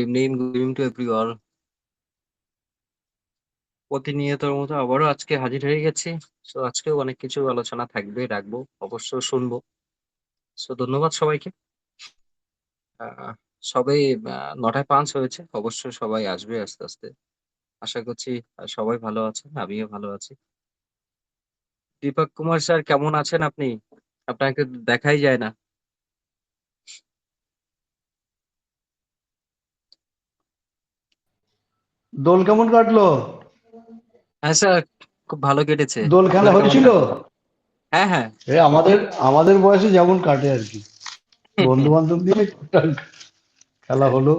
Good evening to everyone. প্রতিনিয়তর মতো আবারও আজকে হাজির হয়ে গেছি। সো আজকেও অনেক কিছু আলোচনা থাকবে, রাখবো, অবশ্যই শুনবো। সো ধন্যবাদ সবাইকে। আ সবে ৯টায় পাঁচ হয়েছে। অবশ্যই সবাই আসবে আস্তে, আস্তে। আশা করছি সবাই ভালো আছেন, আমিও ভালো আছি। দীপক কুমার স্যার কেমন আছেন আপনি? আপনাকে তো দেখাই যায় না। দোল কেমন কাটলো? হ্যাঁ স্যার, খুব ভালো কেটেছে। দোল খেলা আপনার কেমন হয়েছিল? কাটলো? হ্যাঁ, হ্যাঁ। আমাদের আমাদের বয়সে যেমন কাটে আর কি, বন্ধু বান্ধব নিয়ে টুকটাক খেলা হলো।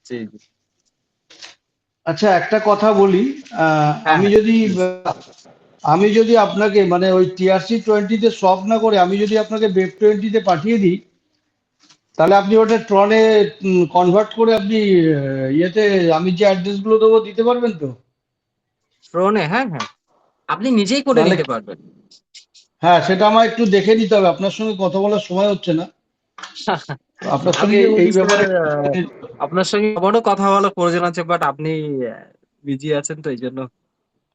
জি, জি। আচ্ছা, একটা কথা বলি। হ্যাঁ, আমি হ্যাঁ। যদি প্লিজ। আমি যদি আপনাকে মানে ওই TRC-20 সব না করে আমি যদি আপনাকে বেব 20 পাঠিয়ে দিই, তাহলে আপনি ওটা ট্রনে কনভার্ট করে আপনি ইয়েতে আমি যে অ্যাড্রেস গুলো দেবো দিতে পারবেন তো? ফ্রনে হ্যাঁ, হ্যাঁ। আপনি নিজেই করে তাহলে নিতে পারবেন। হ্যাঁ, সেটা আমার একটু দেখে নিতে হবে, আপনার সঙ্গে কথা বলার সময় হচ্ছে না। তো আপনার আমি সঙ্গে বলছি এই স্যার, ব্যাপারে আপনার সঙ্গে আমারও কথা বলার প্রয়োজন আছে, বাট আপনি বিজি আছেন তো এই জন্য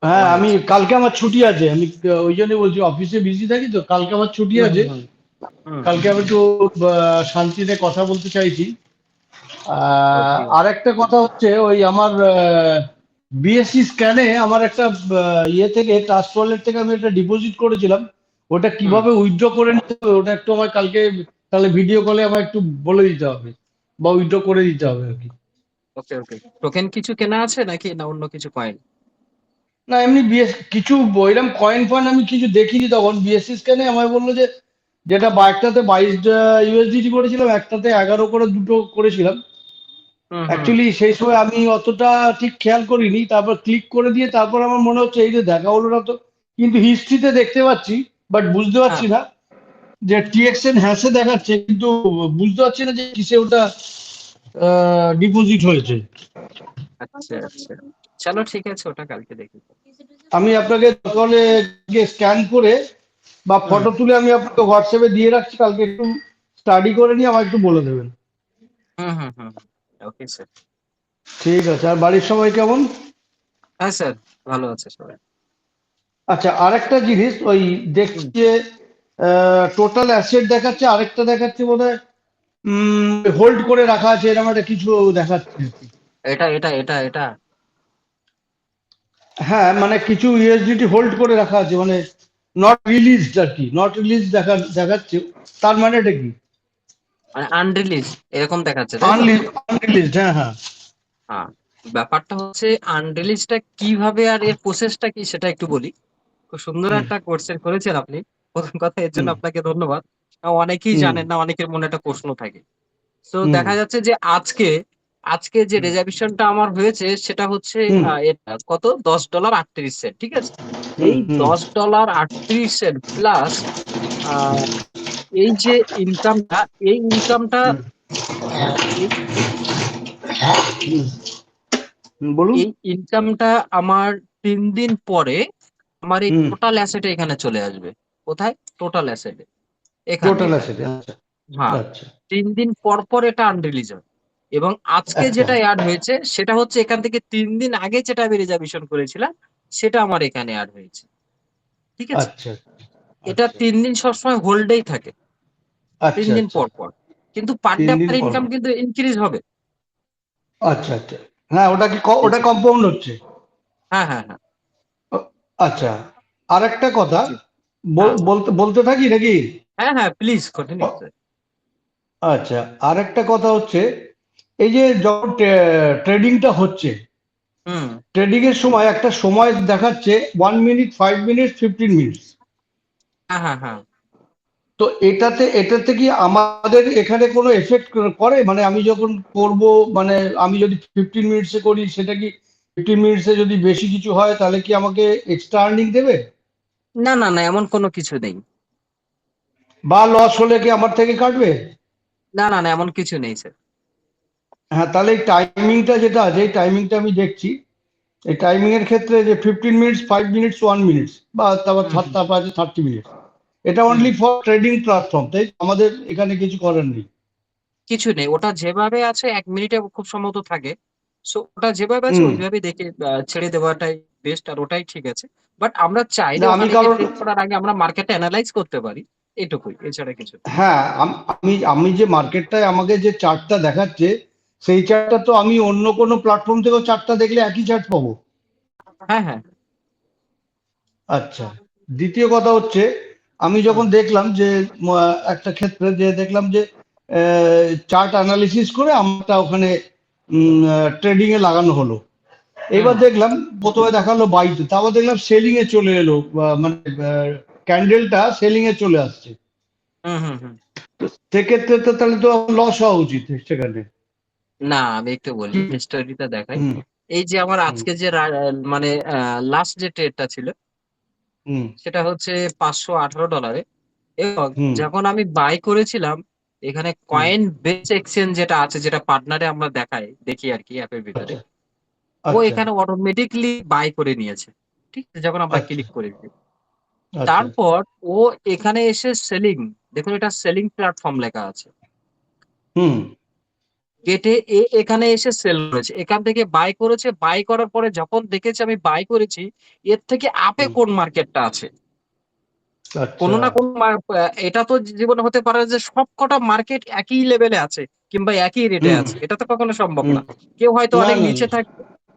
হ্যাঁ, বলা আমি হচ্ছে না। কালকে আমার ছুটি আছে। আমি ওই জন্য বলছি, অফিসে বিজি থাকি তো, কালকে আমার ছুটি হুম, আছে। হুম, হুম, হুম। কালকে আমি একটু শান্তিতে কথা বলতে চাইছি। ওকে। আর একটা কথা হচ্ছে, ওই আমার BSC স্ক্যানে আমার একটা ইয়ে থেকে ট্রাস্ট ওয়ালেট থেকে আমি একটা ডিপোজিট করেছিলাম। ওটা হুম। কিভাবে উইথড্র করে নিতে হবে ওটা একটু আমার কালকে তাহলে ভিডিও কলে আমার একটু বলে দিতে হবে, বা উইথড্র করে দিতে হবে আর কি। ওকে, ওকে। টোকেন কিছু কেনা আছে নাকি না অন্য কিছু কয়েন? না, এমনি কিছু বইরাম কয়েন ফয়েন আমি কিছু দেখিনি তখন। BSC স্ক্যানে আমায় বললো যে যেটা একটাতে 22 USDT করেছিলাম, একটাতে 11 করে দুটো করেছিলাম। হুম, হুম। অ্যাকচুয়ালি সেই সময় আমি অতটা ঠিক খেয়াল করিনি, তারপর ক্লিক করে দিয়ে তারপর আমার মনে হচ্ছে এই যে দেখা হলো না তো, কিন্তু হিস্ট্রিতে দেখতে পাচ্ছি, বাট বুঝতে হ্যাঁ। পারছি না যে TXN হ্যাশে দেখাচ্ছে, কিন্তু বুঝতে পারছি না যে কিসে ওটা ডিপোজিট হয়েছে। আচ্ছা, আচ্ছা। চলো ঠিক আছে, ওটা কালকে দেখি। আমি আপনাকে তাহলে স্ক্যান করে বা হুম, ফটো তুলে আমি আপনাকে হোয়াটসঅ্যাপে দিয়ে রাখছি, কালকে একটু স্টাডি করে নিয়ে আমাকে একটু বলে দেবেন। Hmm, hmm, hmm. Okay sir. ঠিক আছে। আর বাড়ির সবাই কেমন? হ্যাঁ স্যার, ভালো আছে সবাই। আচ্ছা, আরেকটা জিনিস ওই দেখছি হুম। যে টোটাল অ্যাসেট দেখাচ্ছে, আরেকটা দেখাচ্ছে বোধহয় হোল্ড করে রাখা আছে, এরকম একটা কিছু দেখাচ্ছে আর কি। এটা। হ্যাঁ, মানে কিছু USDT হোল্ড করে রাখা আছে, মানে নট রিলিজড আর কি, নট রিলিজ দেখাচ্ছে। তার মানে এটা কি? মানে আনরিলিজ এরকম দেখাচ্ছে, তাই তো? আনরিলিজড, হ্যাঁ হ্যাঁ। হ্যাঁ। ব্যাপারটা হচ্ছে আনরিলিজটা কিভাবে আর এর প্রসেসটা কি সেটা একটু বলি। খুব সুন্দর হুম একটা কোয়েশ্চেন করেছেন আপনি। প্রথম কথা এর জন্য হুম আপনাকে ধন্যবাদ। অনেকেই হুম জানেন না, অনেকের মনে একটা প্রশ্ন থাকে। তো হুম দেখা যাচ্ছে যে আজকে যে রিজার্ভেশনটা আমার হয়েছে সেটা হচ্ছে হুম এটা কত $10.38, ঠিক আছে? হুম এই হুম $10.38 প্লাস এই যে ইনকামটা, এই ইনকামটা হুম এই হুম, বলুন। এই ইনকামটা আমার ৩ দিন পরে আমার এই হুম টোটাল অ্যাসেটে এখানে চলে আসবে। কোথায়? টোটাল অ্যাসেটে। এখানে, টোটাল এখানে। অ্যাসেট, আচ্ছা হ্যাঁ, আচ্ছা ৩ দিন পর, পর এটা আনরিলিজ হয়। এবং আজকে আচ্ছা যেটা এড হয়েছে সেটা হচ্ছে এখান থেকে ৩ দিন আগে যেটা আমি রিজার্ভেশন করেছিলাম সেটা আমার এখানে এড হয়েছে। ঠিক আছে? আচ্ছা এটা আচ্ছা ৩ দিন সবসময় হোল্ডেই থাকে। ৩ আচ্ছা দিন আচ্ছা পর, পর। কিন্তু পার ডে 3 দিন আপনার পর ইনকাম পর। কিন্তু ইনক্রিজ হবে। আচ্ছা আচ্ছা। হ্যাঁ, ওটা কি জি, ওটা জি। কম্পাউন্ড হচ্ছে? হ্যাঁ, হ্যাঁ, হ্যাঁ। আচ্ছা, আর একটা কথা জি। হ্যাঁ। বলতে বলতে থাকি নাকি? হ্যাঁ, হ্যাঁ, প্লিজ কন্টিনিউ অ- স্যার। আচ্ছা, আর একটা কথা হচ্ছে, এই যে যখন ট্রেডিংটা হচ্ছে, হুম। ট্রেডিং এর সময় একটা সময় দেখাচ্ছে 1 মিনিট, 5 মিনিট, 15 মিনিটস। হ্যাঁ, হ্যাঁ, হ্যাঁ। তো এটাতে কি আমাদের এখানে কোনো এফেক্ট করে? মানে আমি যখন করব, মানে আমি যদি 15 মিনিটসে করি, সেটা কি 15 মিনিটসে যদি বেশি কিছু হয় তাহলে কি আমাকে এক্সট্রা আর্নিং দেবে? না, না, না, এমন কোনো কিছু নেই। বা লস হলে কি আমার থেকে কাটবে? না, না, না, এমন কিছু নেই স্যার। হ্যাঁ, তাহলে এই টাইমিংটা যেটা আছে, এই টাইমিংটা আমি দেখছি। এই টাইমিং এর ক্ষেত্রে যে 15 মিনিটস, 5 মিনিটস, 1 মিনিটস, বা তারপর হুম, হুম, তারপর আছে 30 মিনিটস, এটা হুম। অনলি ফর ট্রেডিং প্ল্যাটফর্ম, তাই তো? আমাদের এখানে কিছু করার নেই। কিছু নেই, ওটা যেভাবে আছে 1 মিনিটে খুব সম্ভবত থাকে। সো ওটা যেভাবে আছে হুম। ওইভাবে দেখে ছেড়ে দেওয়াটাই বেস্ট, আর ওটাই ঠিক আছে। বাট আমরা চাইলে না আমি ওখানে গিয়ে কারণ, ট্রেড করার আগে আমরা মার্কেটটা অ্যানালাইজ করতে পারি, এটুকুই, এছাড়া কিছু না। হ্যাঁ, আমি আমি যে মার্কেটটায় আমাকে যে চার্টটা দেখাচ্ছে, সেই চার্টটা তো আমি অন্য কোনো প্ল্যাটফর্ম থেকেও চার্টটা দেখলে একই চার্ট পাবো। হ্যাঁ, হ্যাঁ। আচ্ছা, দ্বিতীয় কথা হচ্ছে, আমি হুম, যখন দেখলাম যে একটা ক্ষেত্রে যে দেখলাম যে চার্ট অ্যানালিসিস করে আমারটা ওখানে ট্রেডিং এ লাগানো হলো। হুম, এবার দেখলাম প্রথমে দেখালো বাইতে, তারপর দেখলাম সেলিং এ চলে এলো, মানে ক্যান্ডেলটা সেলিং এ চলে আসছে। হুম, হুম, হুম। সেক্ষেত্রে তো তাহলে তো লস হওয়া উচিত সেখানে। না, আমি একটু বলি, কি? হিস্টোরিটা দেখাই। হুম। এই যে আমার হুম। আজকে যে মানে লাস্ট যে ট্রেডটা ছিল, হুম। সেটা হচ্ছে $518, এবং হুম। যখন আমি বাই করেছিলাম, এখানে হুম। কয়েন বেস এক্সচেঞ্জ যেটা আছে, যেটা পার্টনারে আমরা দেখি আর কি অ্যাপের ভিতরে, আচ্ছা। ও আচ্ছা। এখানে অটোমেটিকলি বাই করে নিয়েছে। ঠিক আছে, যখন আমরা আচ্ছা। ক্লিক করেছি, আচ্ছা। তারপর ও এখানে এসে সেলিং, দেখুন এটা সেলিং প্ল্যাটফর্ম লেখা আছে, হুম। কেটে এখানে এসে সেল করেছে, এখান থেকে বাই করেছে, বাই করার পরে যখন দেখেছে আমি বাই করেছি, এর থেকে আপে হুম। কোন মার্কেটটা আছে, আচ্ছা। কোনো না কোনো এটা তো জীবনে হতে পারে যে সব কটা মার্কেট একই লেভেলে আছে কিংবা একই রেটে হুম। আছে, এটা তো কখনো সম্ভব হুম। না। কেউ হয়তো না, অনেক না, নিচে না। থাকে,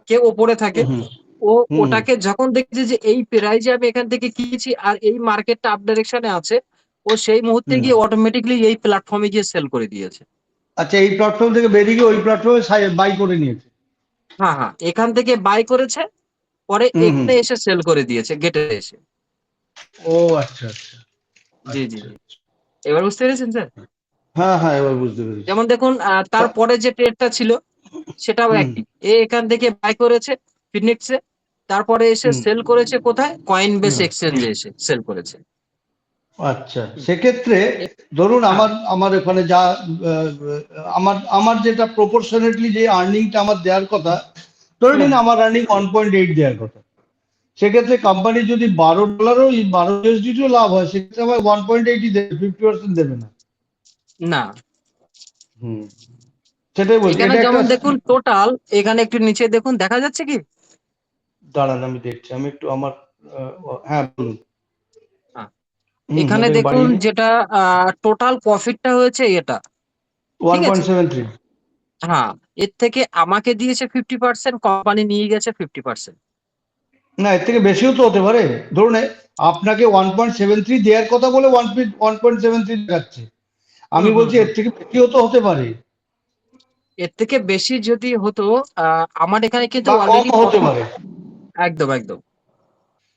কেউ ওপরে থাকে। হুম। ও হুম। ওটাকে যখন দেখছে যে এই প্রাইজে আমি এখান থেকে কিনেছি আর এই মার্কেটটা আপ ডাইরেকশনে আছে, ও সেই মুহূর্তে হুম। গিয়ে অটোমেটিকলি এই প্ল্যাটফর্মে গিয়ে সেল করে দিয়েছে। আচ্ছা, এই প্ল্যাটফর্ম থেকে বেরিয়ে গিয়ে ওই প্ল্যাটফর্মে বাই করে নিয়েছে। হ্যাঁ, হ্যাঁ, এখান থেকে বাই করেছে, পরে হুম। হুম। এখানে এসে সেল করে দিয়েছে গেটে এসে। ও আচ্ছা, আচ্ছা। জি, জি, আচ্ছা। জি। এবার বুঝতে পেরেছেন স্যার? হ্যাঁ, হ্যাঁ, এবার বুঝতে পেরেছি। যেমন দেখুন, তা- তারপরে যে ট্রেডটা ছিল সেটাও হুম। একই। এখান থেকে বাই করেছে ফিনিক্সে, তারপরে এসে হুম। সেল করেছে কোথায়, কয়েন বেস হুম। এক্সচেঞ্জে এসে সেল করেছে। আচ্ছা, হুম। সেক্ষেত্রে এ- ধরুন হ্যাঁ, আমার আমার ওখানে যা আমার আমার যেটা প্রপোর্শনেটলি যে আর্নিংটা আমার দেওয়ার কথা, ধরে হুম, নিন হুম। আমার আর্নিং 1.8 দেওয়ার কথা, সেক্ষেত্রে কোম্পানি যদি $12 $12 লাভ হয়, সেক্ষেত্রে আমার 1.8 দেবে, 50% দেবে না। না, হুম। সেটাই বলছি, এখানে এটা একটা যেমন দেখুন টোটাল, এখানে একটু নিচে দেখুন, দেখা যাচ্ছে কি? দাঁড়ান আমি দেখছি, আমি একটু আমার হ্যাঁ বলুন। হ্যাঁ, হুম, এখানে এটাকে দেখুন বাড়িয়ে দিই। যেটা টোটাল প্রফিটটা হয়েছে এটা, ওয়ান ঠিক আছে। পয়েন্ট সেভেন থ্রি হ্যাঁ, এর থেকে আমাকে দিয়েছে 50%, কোম্পানি নিয়ে গেছে 50%। না, এর থেকে বেশিও তো হতে পারে। ধরুন আপনাকে 1.73 দেওয়ার কথা বলে 1.73 দেখাচ্ছে। হুম, আমি হুম, বলছি এর হুম। থেকে বেশিও তো হতে পারে, এর থেকে বেশি যদি হতো, আমার এখানে কিন্তু বা কম অলরেডি হতে প্রফিট। পারে। একদম, একদম।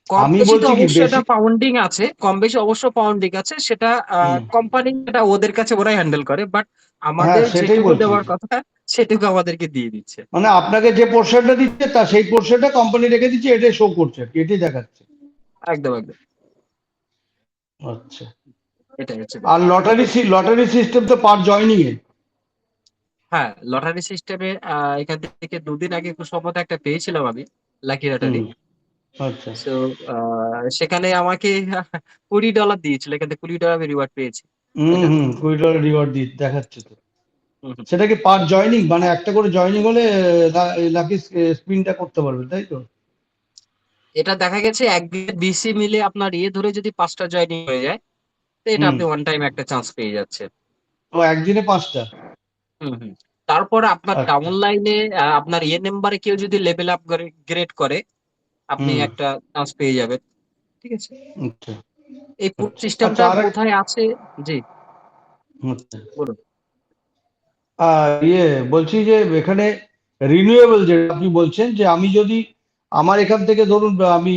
কম আমি বেশি তো বলছি কি অবশ্যই এটা বেশি। পাউন্ডিং আছে, কম বেশি অবশ্য পাউন্ডিং আছে, সেটা হুম। কোম্পানি, এটা ওদের কাছে ওরাই হ্যান্ডেল করে, বাট হ্যাঁ, আমাদের সেটাই যেটুকু বলছি। দেওয়ার কথা সেটুকু আমাদেরকে দিয়ে দিচ্ছে। মানে আপনাকে যে পোর্শনটা দিচ্ছে তা সেই পোর্শনটা কোম্পানি রেখে দিচ্ছে, এটাই শো করছে আর কি, এটাই দেখাচ্ছে। একদম, একদম। আচ্ছা। এটাই হচ্ছে আর ব্যাপার। লটারি সিস্টেম তো পার জয়নিং এ। হ্যাঁ, লটারি সিস্টেমে এখান থেকে 2 দিন আগে খুব সম্ভবত একটা পেয়েছিলাম আমি, লাকি লটারি। হুম। আচ্ছা। সো সেখানে আমাকে $20 দিয়েছিল, এখান থেকে $20 আমি রিওয়ার্ড পেয়েছি। হুম। এটা। হুম, $20 রিওয়ার্ড দেখাচ্ছে তো। হুম, হুম। সেটা কি পার জয়নিং, মানে একটা করে জয়নিং হলে লাকি স্পিনটা করতে পারবে, তাই তো? এটা দেখা গেছে একদিন বিসি মিলে আপনার ধরে যদি 5টা জয়েনিং হয়ে যায়, তো এটা হুম। আপনি ওয়ান টাইম একটা চান্স পেয়ে যাচ্ছেন। ও একদিনে 5টা? হুম, হুম। তারপর আপনার আচ্ছা। ডাউন লাইনে আপনার নাম্বারে কেউ যদি লেভেল আপ গ্রেড করে, আপনি হুম। একটা চান্স পেয়ে যাবেন। ঠিক আছে, আচ্ছা। এই আচ্ছা। আচ্ছা, সিস্টেমটা আর কোথায় আছে? জি, আচ্ছা। বলুন। বলছি যে এখানে রিনিউয়েবল যেটা আপনি বলছেন, যে আমি যদি আমার এখান থেকে ধরুন আমি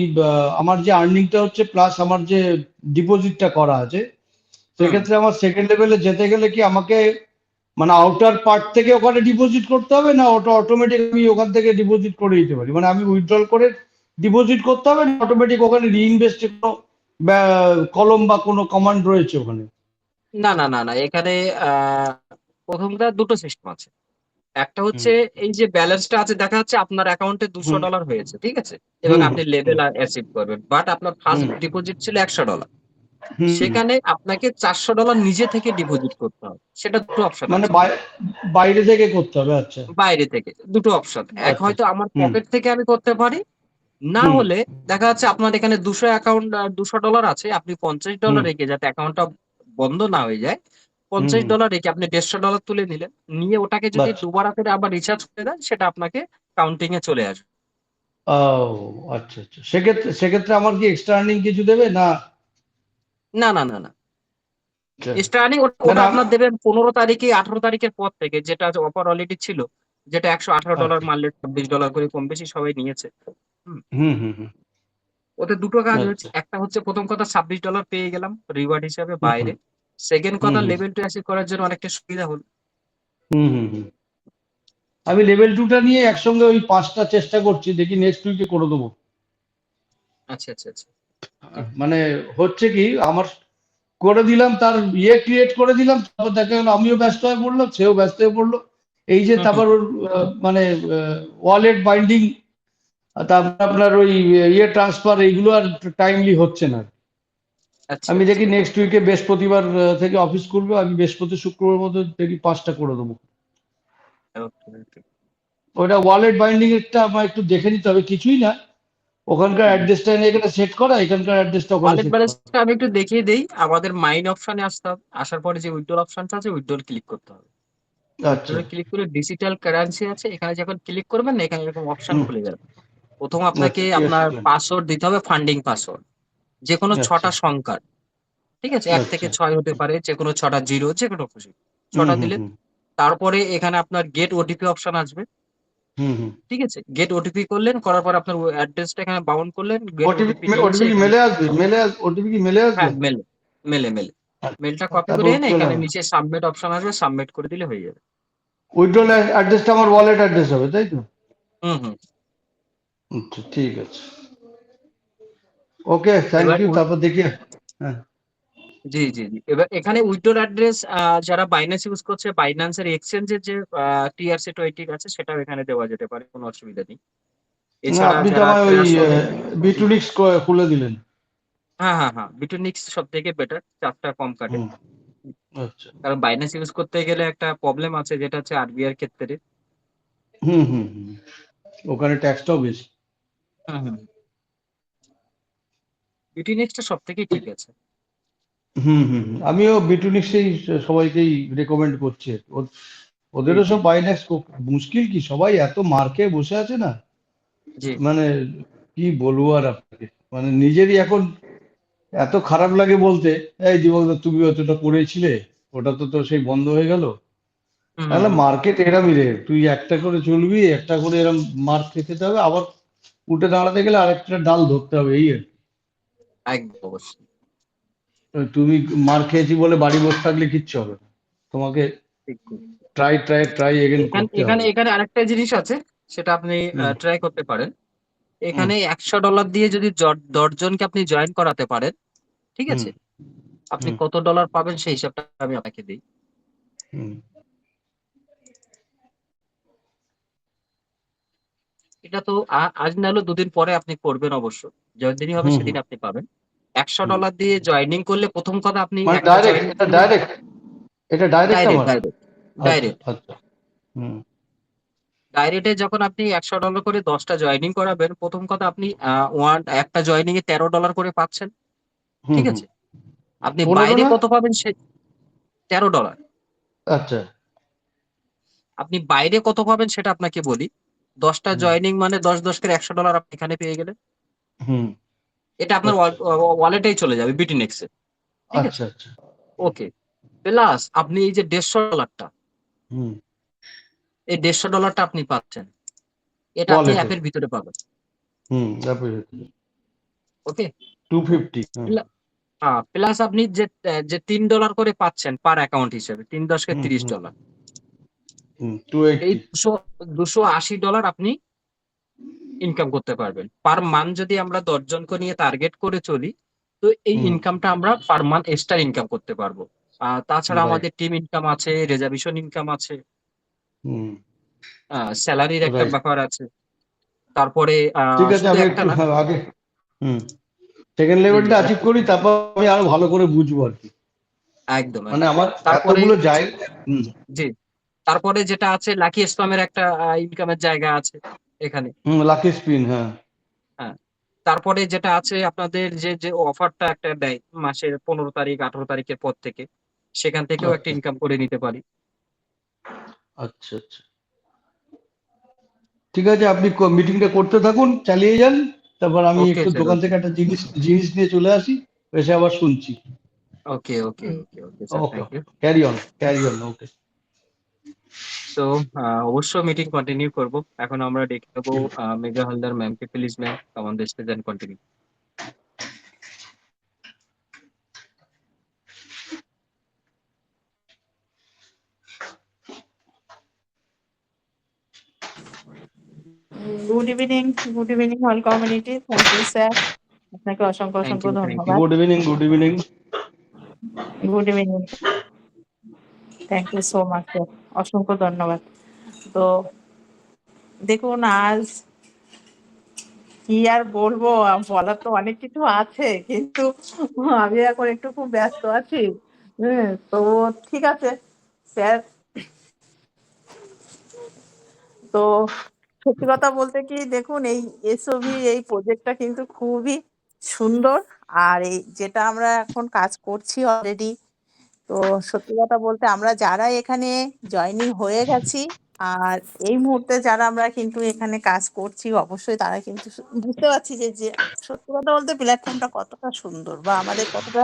আমার যে আর্নিংটা হচ্ছে প্লাস আমার যে ডিপোজিটটা করা আছে, হুম। সেক্ষেত্রে আমার সেকেন্ড লেভেলে যেতে গেলে কি আমাকে মানে আউটার পার্ট থেকে ওখানে ডিপোজিট করতে হবে, না ওটা অটোমেটিক আমি ওখান থেকে ডিপোজিট করে দিতে পারি? মানে আমি উইথড্রল করে ডিপোজিট করতে হবে, না অটোমেটিক ওখানে রিইনভেস্ট কোনো কলম বা কোনো কমান্ড রয়েছে ওখানে? না, না, না, না, এখানে আহ প্রথমটা দুটো সিস্টেম আছে। একটা হুম। হচ্ছে এই যে ব্যালেন্সটা আছে, দেখা যাচ্ছে আপনার অ্যাকাউন্টে দুশো হুম। ডলার হয়েছে, ঠিক আছে, এবং হুম। আপনি হুম। লেভেল অ্যাচিভ করবেন, বাট আপনার ফার্স্ট হুম। ডিপোজিট ছিল $100। হুম হুম। সেখানে আপনাকে $400 নিজে থেকে ডিপোজিট করতে হবে। সেটা দুটো অপশন মানে আছে। বাইরে থেকে করতে হবে, আচ্ছা বাইরে থেকে দুটো অপশন। এক আচ্ছা। হয়তো আমার হুম পকেট থেকে আমি করতে পারি, না হুম হলে দেখা যাচ্ছে আপনার এখানে 200 অ্যাকাউন্ট $200 আছে। আপনি $50 হুম রেখে যাতে অ্যাকাউন্টটা বন্ধ না হয়ে যায়, হুম হুম। $50 রেখে আপনি $150 তুলে নিলেন। নিয়ে ওটাকে যদি আচ্ছা। দুবার করে আবার রিচার্জ করে দেন সেটা আপনাকে কাউন্টিং এ চলে আসবে। ও আচ্ছা আচ্ছা, সেক্ষেত্রে সেক্ষেত্রে আমার কি এক্সট্রা আর্নিং কিছু দেবে না? না, না, না, না। আচ্ছা। এক্সট্রা আর্নিং ওটা না ওটা না আপনার দেবেন 15 তারিখে 18 তারিখের পর থেকে, যেটা অফার অলরেডি ছিল। যেটা $118 আচ্ছা। মারলে $26 করে কম বেশি সবাই নিয়েছে। হুম। হুম হুম হুম। ওতে দুটো কাজ হয়েছে। আচ্ছা। একটা হচ্ছে প্রথম কথা $26 পেয়ে গেলাম রিওয়ার্ড হিসাবে হুম হুম বাইরে। সেকেন্ড হুম কথা হুম লেভেল 2 অ্যাচিভ করার জন্য অনেকটা সুবিধা হলো। হুম হুম হুম। আমি লেভেল 2টা নিয়ে একসঙ্গে ওই 5টা চেষ্টা করছি, দেখি নেক্সট উইকে করে দেবো। আচ্ছা, আচ্ছা, আচ্ছা। ওকে। মানে হচ্ছে কি আমার, করে দিলাম তার ক্রিয়েট করে দিলাম, তারপর দেখা গেলো আমিও ব্যস্ত হয়ে পড়লাম, সেও ব্যস্ত হয়ে পড়লো। এই যে হুম, হুম, তারপর হুম। ওর মানে ওয়ালেট বাইন্ডিং, তারপর আপনার ওই ট্রান্সফার, এইগুলো আর টাইমলি হচ্ছে না। আচ্ছা, আমি আচ্ছা। দেখি নেক্সট উইকে বৃহস্পতিবার থেকে অফিস খুলবে, আমি বৃহস্পতি শুক্রবার মধ্যে দেখি 5টা করে দেবো। ওকে, ওকে। ওটা ওয়ালেট বাইন্ডিং এরটা আমার একটু দেখে নিতে হবে, কিছুই না, ওখানকার হুম। অ্যাড্রেসটা এনে এখানে সেট করা, এখানকার অ্যাড্রেসটা ওখানে ওয়ালেট সেট করা। ব্যালেন্সটা আমি একটু দেখিয়ে দেই। আমাদের মাইন অপশনে আসতে হবে। আসার পরে যে উইথড্রল অপশনটা আছে উইথড্রল ক্লিক করতে হবে। আচ্ছা। উইথড্রল ক্লিক করে ডিজিটাল কারেন্সি আছে। এখানে যখন ক্লিক করবেন না এখানে এরকম অপশন হুম। খুলে যাবে। প্রথম আপনাকে আচ্ছা ঠিক আছে। আপনার পাসওয়ার্ড দিতে হবে, ফান্ডিং পাসওয়ার্ড। যেকোনো আচ্ছা 6টা সংখ্যার। ঠিক আছে? 1 থেকে আচ্ছা। 6 হতে পারে, যেকোনো 6টা 0 যেকোনো খুশি। হুম 6টা হুম দিলেন। হুম তারপরে এখানে আপনার গেট ওটিপি অপশন আসবে। হুম হুম। ঠিক আছে? গেট ওটিপি করলেন, করার পর আপনার অ্যাড্রেসটা এখানে বাউন্ড করলেন, গেট ওটিপি, ওটিপি নিয়ে এসে ওটিপি কি এখানে মেলে আসবে? ওটিপি কি মেলে আসবে? হ্যাঁ, মেলে। মেলটা আচ্ছা, কপি করে তারপর এনে এখানে পেলাম। নিচে সাবমিট অপশন আসবে, সাবমিট করে দিলে হয়ে যাবে। উইথড্রল অ্যাড্রেসটা আমার ওয়ালেট অ্যাড্রেস হবে, তাই তো? হুম, হুম। আচ্ছা ঠিক আছে। ওকে, থ্যাংক এবার ইউ, তারপর দেখি। হ্যাঁ। জি, জি, জি। এবার এখানে উইথড্রল অ্যাড্রেস যারা বাইন্যান্স ইউজ করছে, বাইন্যান্সের এক্সচেঞ্জের যে TRC20 আছে সেটাও এখানে দেওয়া যেতে পারে। কোনো অসুবিধা নেই। না, এছাড়া আপনি তো যারা আমায় ওই থ্রেশহোল্ডে হুম, বিটুনিক্স খুলে দিলেন। হ্যাঁ, হ্যাঁ, হ্যাঁ। বিটনিক্স সবথেকে বেটার। চার্জটা কম কাটে। হুম। আচ্ছা। কারণ বাইন্যান্স ইউজ করতে গেলে একটা প্রবলেম আছে যেটা হচ্ছে আরবিআই এর ক্ষেত্রে। হুম হুম হুম। ওখানে ট্যাক্সটাও বেশি। হুম, হুম। বিটনিক্সটা সবথেকে ঠিক আছে। হুম হুম হুম। আমিও বিটুনিক্সেই সবাইকেই রেকমেন্ড করছি। জি, ওদেরও জি, সব বাইন্যান্স, মুশকিল কি সবাই এত মার্কে বসে আছে না, জি। মানে কি বলবো আর আপনাকে, মানে নিজেরই এখন এত খারাপ লাগে বলতে। এই দিবকদা, তুমি অতটা করেছিলে, ওটা তো তো সেই বন্ধ হয়ে গেল। হুম, হুম, তাহলে হুম। মার্কেট এরমই রে, তুই একটা করে চলবি, একটা করে এরম মার্ক খেতে হবে, আবার উঠে দাঁড়াতে গেলে আরেকটা ডাল ধরতে হবে, এই আর কি। একদম অবশ্যই। তুমি মার খেয়েছি বলে বাড়ি বসে থাকলে কিচ্ছু হবে না, তোমাকে ঠিক, ঠিক। ট্রাই এগেন এখানে করতে এখানে হবে। এখানে আরেকটা জিনিস আছে, সেটা আপনি হুম ট্রাই করতে পারেন। হুম এখানে $100 দিয়ে যদি 10 জনকে আপনি জয়েন করাতে পারেন, ঠিক হুম আছে? আপনি হুম কত ডলার পাবেন সেই হিসাবটা আমি আপনাকে দিই। হুম। এটা তো আজ না হলেও 2 দিন পরে আপনি করবেন অবশ্য। যেদিনই হবে হুম সেদিন হুম আপনি পাবেন। একশো হুম। ডলার দিয়ে জয়েনিং করলে প্রথম কথা আপনি মানে একটা ডাইরেক্ট, জয়েনিং এটা করলে ডাইরেক্ট, এটা ডাইরেক্ট ডাইরেক্ট, আমার? ডাইরেক্ট, আচ্ছা ডাইরেক্ট। আচ্ছা। হুম ডাইরেক্টে যখন আপনি $100 করে 10টা জয়েনিং করাবেন, প্রথম কথা আপনি একটা জয়েনিং এ $13 করে পাচ্ছেন। হুম ঠিক হুম। আছে? আপনি 15 বাইরে না? কত পাবেন সে $13। আচ্ছা। আপনি বাইরে কত পাবেন সেটা আপনাকে বলি। 10টা হুম জয়েনিং মানে 10 করে $100 আপনি এখানে পেয়ে গেলেন। হুম। এটা আপনার আচ্ছা ওয়ালেটেই চলে যাবে বিটিনেক্স এ। ঠিক আচ্ছা আছে? আচ্ছা। ওকে। প্লাস আপনি এই যে $150 হুম। এই $150 আপনি পাচ্ছেন। এটা আপনি ওয়ালেটে। অ্যাপের ভিতরে পাবেন। হুম, তারপরে ওকে? 250। হুম প্লাস আপনি যে $3 করে পাচ্ছেন পার অ্যাকাউন্ট হিসেবে। ৩ × ১০ = হুম হুম $30। হুম। এই 280। 280 আপনি ইনকাম করতে পারবেন। পার মান্থ যদি আমরা ১০ জনকে নিয়ে টার্গেট করে চলি, তো এই হুম। ইনকামটা আমরা পার মান্থ এক্সট্রা ইনকাম করতে পারবো। তাছাড়া রাইট। আমাদের টিম ইনকাম আছে, রিজার্ভেশন ইনকাম আছে, হুম। সেলারির একটা রাইট। ব্যাপার আছে। তারপরে ঠিক আছে, শুধু আমি একটা একটু না, হ্যাঁ, আগে। হুম সেকেন্ড জি জি লেভেলটা অ্যাচিভ একদম করি, তারপর আমি আরো ভালো করে বুঝবো আর কি। একদম মানে একদম। আমার তারপরে এতগুলো জায়গা। হুম। জি, তারপরে যেটা আছে লাকি স্পামের একটা ইনকামের জায়গা আছে এখানে। হুম, লাকি স্পিন, হ্যাঁ। হ্যাঁ, তারপরে যেটা আছে আপনাদের যে যে অফারটা একটা দেয় মাসের 15 তারিখ 18 তারিখের পর থেকে, সেখান থেকেও একটা আচ্ছা ইনকাম করে নিতে পারি। আচ্ছা আচ্ছা, ঠিক আছে, আপনি মিটিংটা করতে থাকুন, চালিয়ে যান। তারপর আমি ওকে একটু স্যার, দোকান ওকে থেকে একটা জিনিস জিনিস নিয়ে চলে আসি, এসে আবার শুনছি। Okay okay okay okay sir, okay, thank you. Carry on, carry on, okay. তো অবশ্য মিটিং কন্টিনিউ করব। এখন আমরা ডেকে নেবো মেঘা হালদার ম্যামকে। প্লিজ ম্যাম, আমাদের stage and continue. Good evening all community. Thank you sir, আপনাকে অসংখ্য থ্যাংক অসংখ্য ইউ, থ্যাংক ইউ। ধন্যবাদ। Good evening, good evening. Good evening, thank you so much sir, অসংখ্য ধন্যবাদ। তো দেখুন, আজ কি আর বলবো, বলার তো অনেক কিছু আছে, কিন্তু আমি এখন একটু খুব ব্যস্ত আছি। তো ঠিক আছে স্যার। তো সত্যি কথা বলতে কি, দেখুন, এই এসওভি এই প্রজেক্টটা কিন্তু খুবই সুন্দর। আর এই যেটা আমরা এখন কাজ করছি অলরেডি, তো সত্যি কথা বলতে আমরা যারা এখানে জয়েনিং হয়ে গেছি, আর এই মুহূর্তে যারা আমরা কিন্তু এখানে কাজ করছি, অবশ্যই তারা কিন্তু বুঝতে পারছি যে যে সত্যি কথা বলতে প্ল্যাটফর্মটা কতটা সুন্দর, বা আমাদের কতটা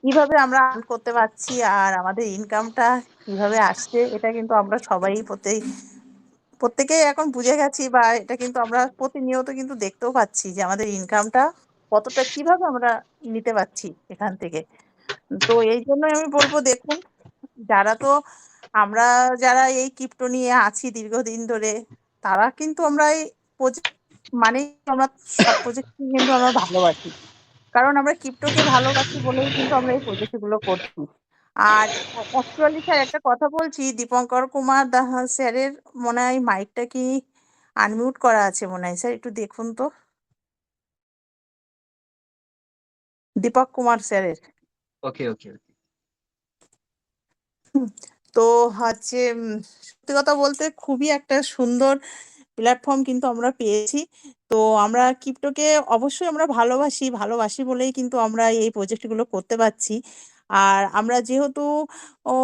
কিভাবে আমরা আর্ন করতে পারছি, আর আমাদের ইনকামটা কিভাবে আসছে, এটা কিন্তু আমরা সবাই প্রত্যেকেই এখন বুঝে গেছি, বা এটা কিন্তু আমরা প্রতিনিয়ত কিন্তু দেখতেও পাচ্ছি যে আমাদের ইনকামটা কতটা কিভাবে আমরা নিতে পারছি এখান থেকে। তো এই জন্যই আমি বলবো, দেখুন, যারা তো আমরা যারা এই ক্রিপ্টো নিয়ে আছি দীর্ঘদিন ধরে, তারা কিন্তু আমরা এই প্রজেক্ট মানে আমরা সব প্রজেক্ট কিন্তু আমরা ভালোবাসি, কারণ আমরা ক্রিপ্টোকে ভালোবাসি বলেই কিন্তু আমরা এই প্রজেক্ট গুলো করছি। আর অ্যাকচুয়ালি স্যার একটা কথা বলছি, দীপঙ্কর কুমার দাস স্যারের মনে হয় মাইকটা কি আনমিউট করা আছে মনে হয়, স্যার একটু দেখুন তো, দীপক কুমার স্যারের। ওকে ওকে ওকে। হুম, তো হচ্ছে সত্যি কথা বলতে খুবই একটা সুন্দর প্ল্যাটফর্ম কিন্তু আমরা পেয়েছি। তো আমরা ক্রিপ্টোকে অবশ্যই আমরা ভালোবাসি, ভালোবাসি বলেই কিন্তু আমরা এই প্রজেক্টগুলো করতে পারছি। আর আমরা যেহেতু ও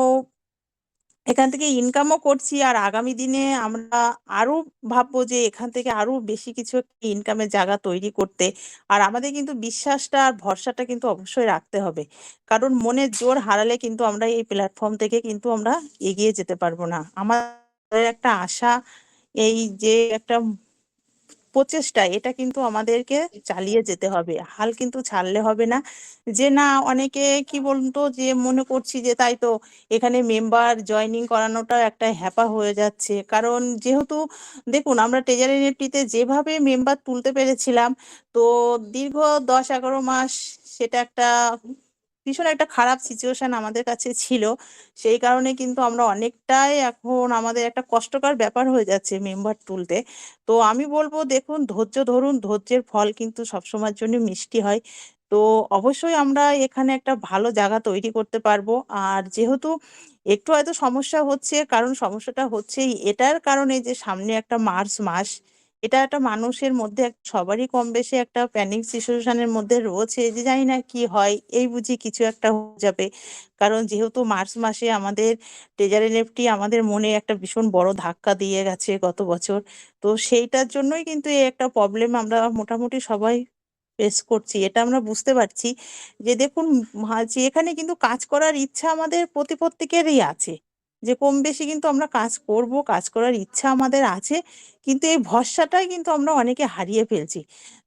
এখান থেকে ইনকামও করছি, আর আগামী দিনে আমরা আরো ভাববো যে এখান থেকে আরো বেশি কিছু ইনকামের জায়গা তৈরি করতে। আর আমাদের কিন্তু বিশ্বাসটা আর ভরসাটা কিন্তু অবশ্যই রাখতে হবে, কারণ মনের জোর হারালে কিন্তু আমরা এই প্ল্যাটফর্ম থেকে কিন্তু আমরা এগিয়ে যেতে পারবো না। আমাদের একটা আশা, এই যে একটা প্রচেষ্টা, এটা কিন্তু আমাদেরকে চালিয়ে যেতে হবে, হাল কিন্তু ছাড়লে হবে না। যে না, অনেকে কি বলতো, যে মনে করছি যে তাই তো এখানে মেম্বার জয়েনিং করানোটা একটা হ্যাপা হয়ে যাচ্ছে, কারণ যেহেতু দেখুন আমরা ট্রেজারি নেফটিতে যেভাবে মেম্বার তুলতে পেরেছিলাম, তো দীর্ঘ 10-11 মাস সেটা একটা ভীষণ একটা খারাপ সিচুয়েশন আমাদের কাছে ছিল। সেই কারণে কিন্তু আমরা অনেকটাই এখন আমাদের একটা কষ্টকর ব্যাপার হয়ে যাচ্ছে মেম্বার তুলতে। তো আমি বলবো, দেখুন, ধৈর্য ধরুন, ধৈর্যের ফল কিন্তু সবসময়ের জন্য মিষ্টি হয়। তো অবশ্যই আমরা এখানে একটা ভালো জায়গা তৈরি করতে পারবো। আর যেহেতু একটু হয়তো সমস্যা হচ্ছে, কারণ সমস্যাটা হচ্ছে এটার কারণে যে সামনে একটা মার্চ মাস, এটা একটা মানুষের মধ্যে সবারই কম বেশি একটা প্যানিক সিচুয়েশনের মধ্যে রয়েছে, যে জানি না কি হয়, এই বুঝি কিছু একটা হয়ে যাবে। কারণ যেহেতু মার্চ মাসে আমাদের ট্রেজারি নিফটি আমাদের মনে একটা ভীষণ বড় ধাক্কা দিয়ে গেছে গত বছর। তো সেইটার জন্যই কিন্তু এই একটা প্রবলেম আমরা মোটামুটি সবাই ফেস করছি, এটা আমরা বুঝতে পারছি। যে দেখুন, যে এখানে কিন্তু কাজ করার ইচ্ছা আমাদের প্রত্যেকেরই আছে, যে কম বেশি কিন্তু আমরা কাজ করব, কাজ করার ইচ্ছা আমাদের আছে, কিন্তু এই ভরসাটাই কিন্তু আমরা অনেকে হারিয়ে ফেলছি।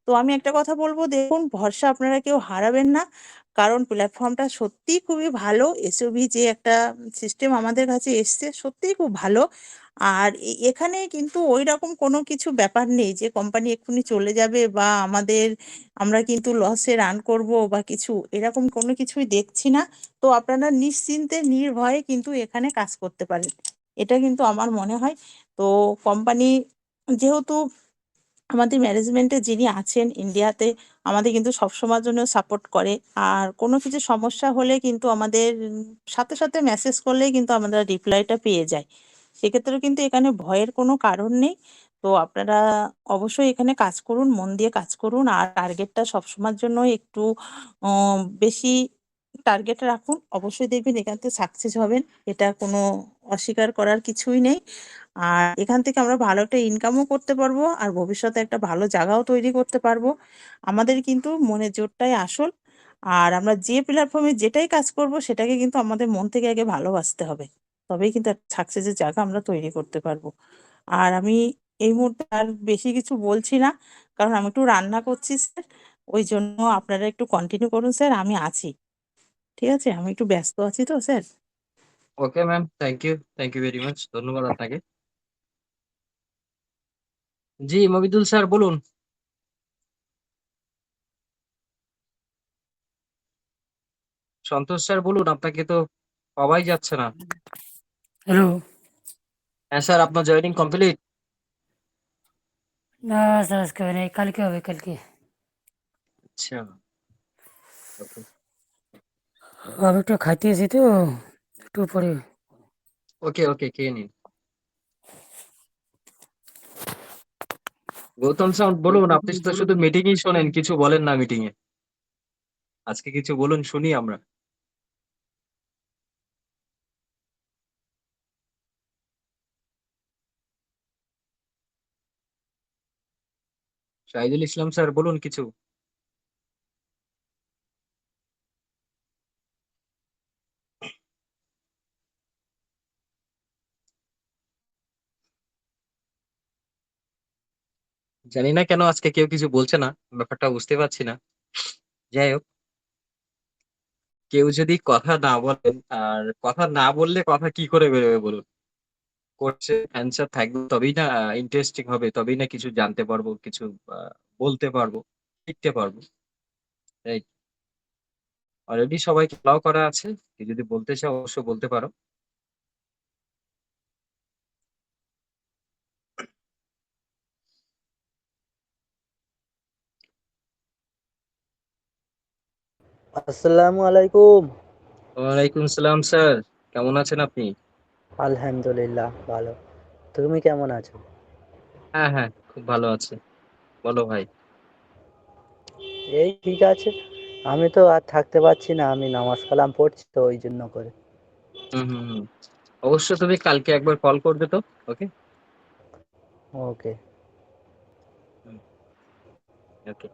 তো আমি একটা কথা বলবো, দেখুন, ভরসা আপনারা কেউ হারাবেন না, কারণ প্ল্যাটফর্মটা সত্যিই খুবই ভালো। এসওভি যে একটা সিস্টেম আমাদের কাছে এসছে, সত্যিই খুব ভালো। আর এখানে কিন্তু ওই রকম কোনো কিছু ব্যাপার নেই যে কোম্পানি এক্ষুনি চলে যাবে, বা আমরা কিন্তু লসে রান করব বা কিছু, এরকম কোনো কিছুই দেখছি না। তো আপনারা নিশ্চিন্তে নির্ভয়ে কিন্তু এখানে কাজ করতে পারেন, এটা কিন্তু আমার মনে হয়। তো কোম্পানি যেহেতু আমাদের ম্যানেজমেন্টে যিনি আছেন ইন্ডিয়াতে আমাদের কিন্তু সবসময়ের জন্য সাপোর্ট করে। আর কোনো কিছু সমস্যা হলে কিন্তু আমাদের সাথে সাথে মেসেজ করলেই কিন্তু আমরা রিপ্লাইটা পেয়ে যাই। সেক্ষেত্রে কিন্তু এখানে ভয়ের কোনো কারণ নেই। তো আপনারা অবশ্যই এখানে কাজ করুন, মন দিয়ে কাজ করুন। আর টার্গেটটা সবসময়ের জন্য একটু বেশি টার্গেট রাখুন। অবশ্যই দেখবেন এখান থেকে সাকসেস হবেন। এটা কোনো অস্বীকার করার কিছুই নেই। আর এখান থেকে আমরা ভালো একটা ইনকামও করতে পারবো আর ভবিষ্যতে একটা ভালো জায়গাও তৈরি করতে পারবো। আমাদের কিন্তু মনের জোরটাই আসল। আর আমরা যে প্ল্যাটফর্মে যেটাই কাজ করব সেটাকে কিন্তু আমাদের মন থেকে আগে ভালোবাসতে হবে। তবেই কিন্তু একটা সাকসেসের জায়গা আমরা তৈরি করতে পারবো। আর আমি এই মুহূর্তে আর বেশি কিছু বলছি না, কারণ আমি একটু রান্না করছি স্যার। ওই জন্য আপনারা একটু কন্টিনিউ করুন স্যার, আমি আছি। ঠিক আছে, আমি একটু ব্যস্ত আছি তো স্যার। Okay ma'am, thank you very much, ধন্যবাদ আপনাকে। জি মবিদুল স্যার বলুন। সন্তোষ স্যার বলুন, আপনাকে তো পাওয়াই যাচ্ছে না। হ্যালো। হ্যাঁ স্যার, আপনার জয়েনিং কমপ্লিট? না স্যার, আজকে হবে না, কালকে হবে, কালকে। আচ্ছা, ওকে আমি একটু খাইতে এসি তো, একটু পরে। ওকে ওকে, খেয়ে নিন। গৌতম স্যার বলুন, আপনি তো শুধু মিটিংই শোনেন, কিছু বলেন না মিটিং এ। আজকে কিছু বলুন, শুনি আমরা। শাহিদুল ইসলাম স্যার বলুন কিছু। জানি না কেন আজকে কেউ কিছু বলছে না, ব্যাপারটা বুঝতে পারছি না। যাই হোক, কেউ যদি কথা না বলেন, আর কথা না বললে কথা কি করে বেরোবে বলুন? কোশ্চেন অ্যান্সার থাকবে তবেই না ইন্টারেস্টিং হবে, তবেই না কিছু জানতে পারবো, কিছু বলতে পারবো, শিখতে পারবো, রাইট? অলরেডি সবাইকে অ্যালাউ করা আছে, কেউ যদি বলতে চাও অবশ্যই বলতে পারো। আসসালামু আলাইকুম। ওয়ালাইকুম সালাম স্যার, কেমন আছেন আপনি? আলহামদুলিল্লাহ ভালো। তুমি কেমন আছো? হ্যাঁ হ্যাঁ, খুব ভালো আছে। বলো ভাই। এই ঠিক আছে। আমি তো আর থাকতে পারছি না, আমি নামাজ কালাম পড়ছি তো ওই জন্য করে। হুম। অবশ্যই তুমি কালকে একবার কল করবে তো। ওকে। ওকে। ওকে।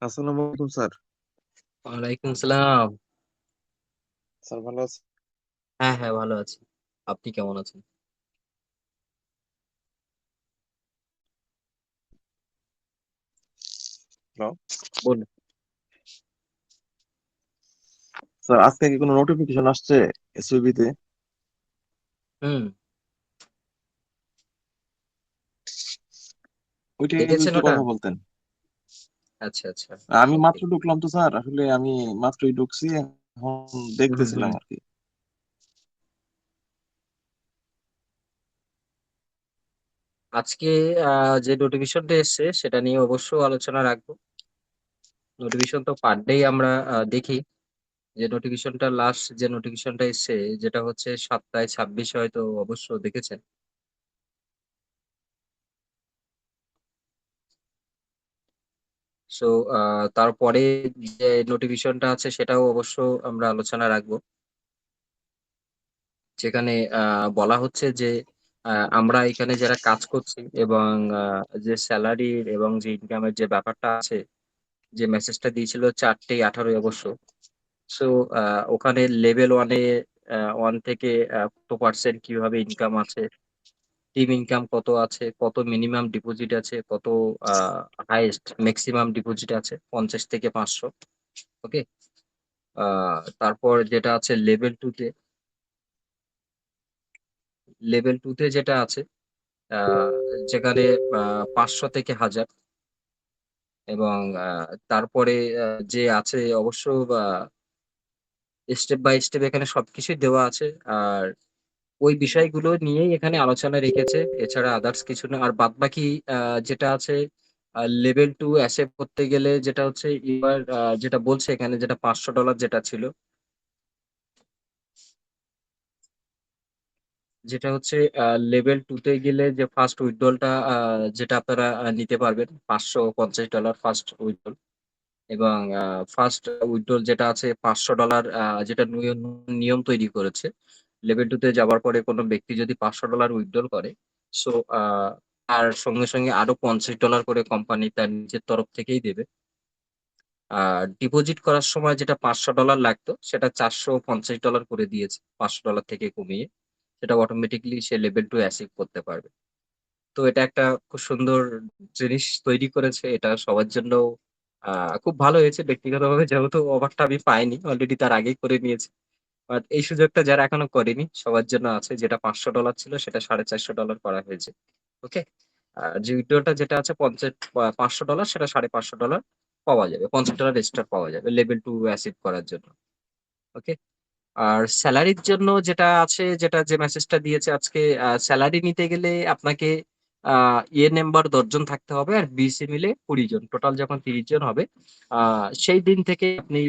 আসসালামু আলাইকুম স্যার। ওয়ালাইকুম সালাম। স্যার ভালো আছেন? হ্যাঁ হ্যাঁ, ভালো আছি। আপনি কেমন আছেন? হ্যালো বলুন। স্যার, আজকে কি কোনো নোটিফিকেশন আসছে এসইবি তে? হুম। ওইটা নিয়ে যদি দেখেছেন একটু ওটা? কথা বলতেন। আচ্ছা আচ্ছা। আমি ওকে। মাত্র ঢুকলাম তো স্যার, আসলে আমি মাত্রই ঢুকছি, এখন দেখতেছিলাম হুম। আর কি। আজকে যে নোটিফিকেশনটা এসছে সেটা নিয়ে অবশ্যই আলোচনা রাখবো। নোটিফিকেশন তো পার ডে আমরা দেখি। যে নোটিফিকেশনটা লাস্ট যে নোটিফিকেশনটা এসছে, যেটা হচ্ছে 7টায় 26, হয়তো অবশ্য দেখেছেন। সো তারপরে যে নোটিফিকেশনটা আছে সেটাও অবশ্য আমরা আলোচনা রাখবো, যেখানে বলা হচ্ছে যে আমরা এখানে যারা কাজ করছি এবং যে স্যালারির এবং যে ইনকামের যে ব্যাপারটা আছে, যে মেসেজটা দিয়েছিল 4টে 18 অবশ্য। সো ওখানে লেভেল ওয়ানে 1 থেকে কত পার্সেন্ট কিভাবে ইনকাম আছে, টিম ইনকাম কত আছে, কত মিনিমাম ডিপোজিট আছে, কত হাইয়েস্ট ম্যাক্সিমাম ডিপোজিট আছে, 50 থেকে 500। ওকে। তারপর যেটা আছে লেভেল টুতে যেটা আছে, আহ, যেখানে 500 থেকে 1000। এবং তারপরে যে আছে অবশ্য স্টেপ বাই স্টেপ এখানে সবকিছুই দেওয়া আছে। আর ওই বিষয়গুলো নিয়েই এখানে আলোচনা রেখেছে, এছাড়া আদার্স কিছু না। আর বাদ বাকি যেটা আছে লেভেল 2 অ্যাসেপ্ট করতে গেলে যেটা হচ্ছে এবার যেটা বলছে এখানে, যেটা $500 যেটা ছিল, যেটা হচ্ছে লেভেল 2 তে গেলে যে ফার্স্ট উইথড্রলটা যেটা আপনারা নিতে পারবেন $550 ফার্স্ট উইথড্রল। এবং ফার্স্ট উইথড্রল যেটা আছে $500, যেটা নিয়ম তৈরি করেছে লেভেল 2 তে যাওয়ার পরে কোনো ব্যক্তি যদি $500 উইথড্রল করে, সো তার সঙ্গে সঙ্গে আরো $50 করে কোম্পানি তার নিজের তরফ থেকেই দেবে। আর ডিপোজিট করার সময় যেটা $500 লাগতো সেটা $450 করে দিয়েছে, $500 থেকে কমিয়ে। সেটা অটোমেটিকলি সে লেভেল 2 অ্যাচিভ করতে পারবে। তো এটা একটা খুব সুন্দর জিনিস তৈরি করেছে। এটা সবার জন্য খুব ভালো হয়েছে। ব্যক্তিগতভাবে যেহেতু অফারটা আমি পাইনি, অলরেডি তার আগেই করে নিয়েছি। বাট এই সুযোগটা যারা এখনো করেনি সবার জন্য আছে। যেটা $500 ছিল সেটা $450 করা হয়েছে। ওকে? আর যে উইথড্রটা যেটা আছে $500 সেটা $550 পাওয়া যাবে। $50 এক্সট্রা পাওয়া যাবে লেভেল 2 অ্যাচিভ করার জন্য। ওকে? আর সেলারির জন্য যেটা আছে, যেটা যে মেসেজটা দিয়েছে আজকে, সেলারি নিতে গেলে আপনাকে এ মেম্বার 10 জন থাকতে হবে আর বিসি মিলে 20 জন। টোটাল যখন 30 জন হবে, সেই দিন থেকে আপনি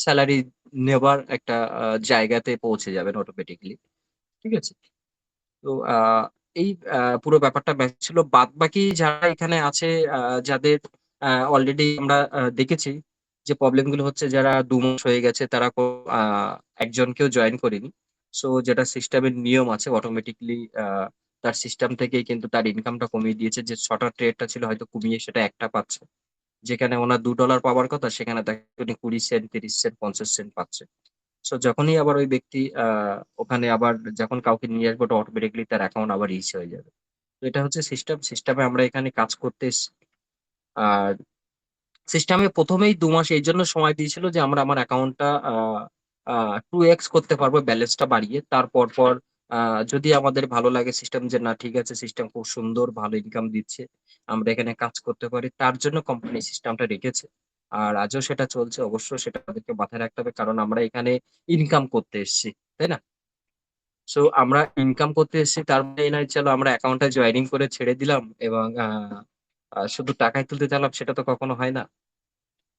সেলারি নেবার একটা জায়গাতে পৌঁছে যাবেন অটোমেটিক্যালি। ঠিক আছে? তো এই পুরো ব্যাপারটা ম্যাচ ছিল। বাদবাকি যারা এখানে আছে, যাদের অলরেডি আমরা দেখেছি যে প্রবলেম গুলো হচ্ছে, যারা 2 মাস হয়ে গেছে তারা আ একজনকেও জয়েন করেনি। সো যেটা সিস্টেমের নিয়ম আছে অটোমেটিক্যালি তার সিস্টেম থেকেই কিন্তু তার ইনকামটা কমিয়ে দিয়েছে। যে ৬ টা ট্রেডটা ছিল হয়তো কমিয়ে সেটা ১ টা পাচ্ছে। যেখানে ওনার $2 পাওয়ার কথা সেখানে দেখা যায় উনি 20 সেন্ট, 30 সেন্ট, 50 সেন্ট পাচ্ছে। সো যখনই আবার ওই ব্যক্তি ওখানে আবার যখন কাউকে নিয়ে আসবে ওটা অটোমেটিক্যালি তার অ্যাকাউন্ট আবার ইসে হয়ে যাবে। তো এটা হচ্ছে সিস্টেম। সিস্টেমে আমরা এখানে কাজ করতে এসছি। আর সিস্টেমে ১ম এই ২ মাস এইজন্য সময় দিয়েছিল যে আমরা আমার অ্যাকাউন্টটা আ আ 2x করতে পারবো ব্যালেন্সটা বাড়িয়ে। তার পরপর আ যদি আমাদের ভালো লাগে সিস্টেম, যে না ঠিক আছে সিস্টেম খুব সুন্দর ভালো ইনকাম দিচ্ছে, আমরা এখানে কাজ করতে পারি। তার জন্য কোম্পানি সিস্টেমটা রেখেছে। আর আজও সেটা চলছে। অবশ্যই সেটা আমাদেরকে মাথায় রাখতে হবে। কারণ আমরা এখানে ইনকাম করতে এসছি। তাই না? সো আমরা ইনকাম করতে এসেছি, তার মানে এই নয় চলো আমরা অ্যাকাউন্টটা জয়েনিং করে ছেড়ে দিলাম এবং শুধু টাকাই তুলতে চাইলাম, সেটা তো কখনো হয় না।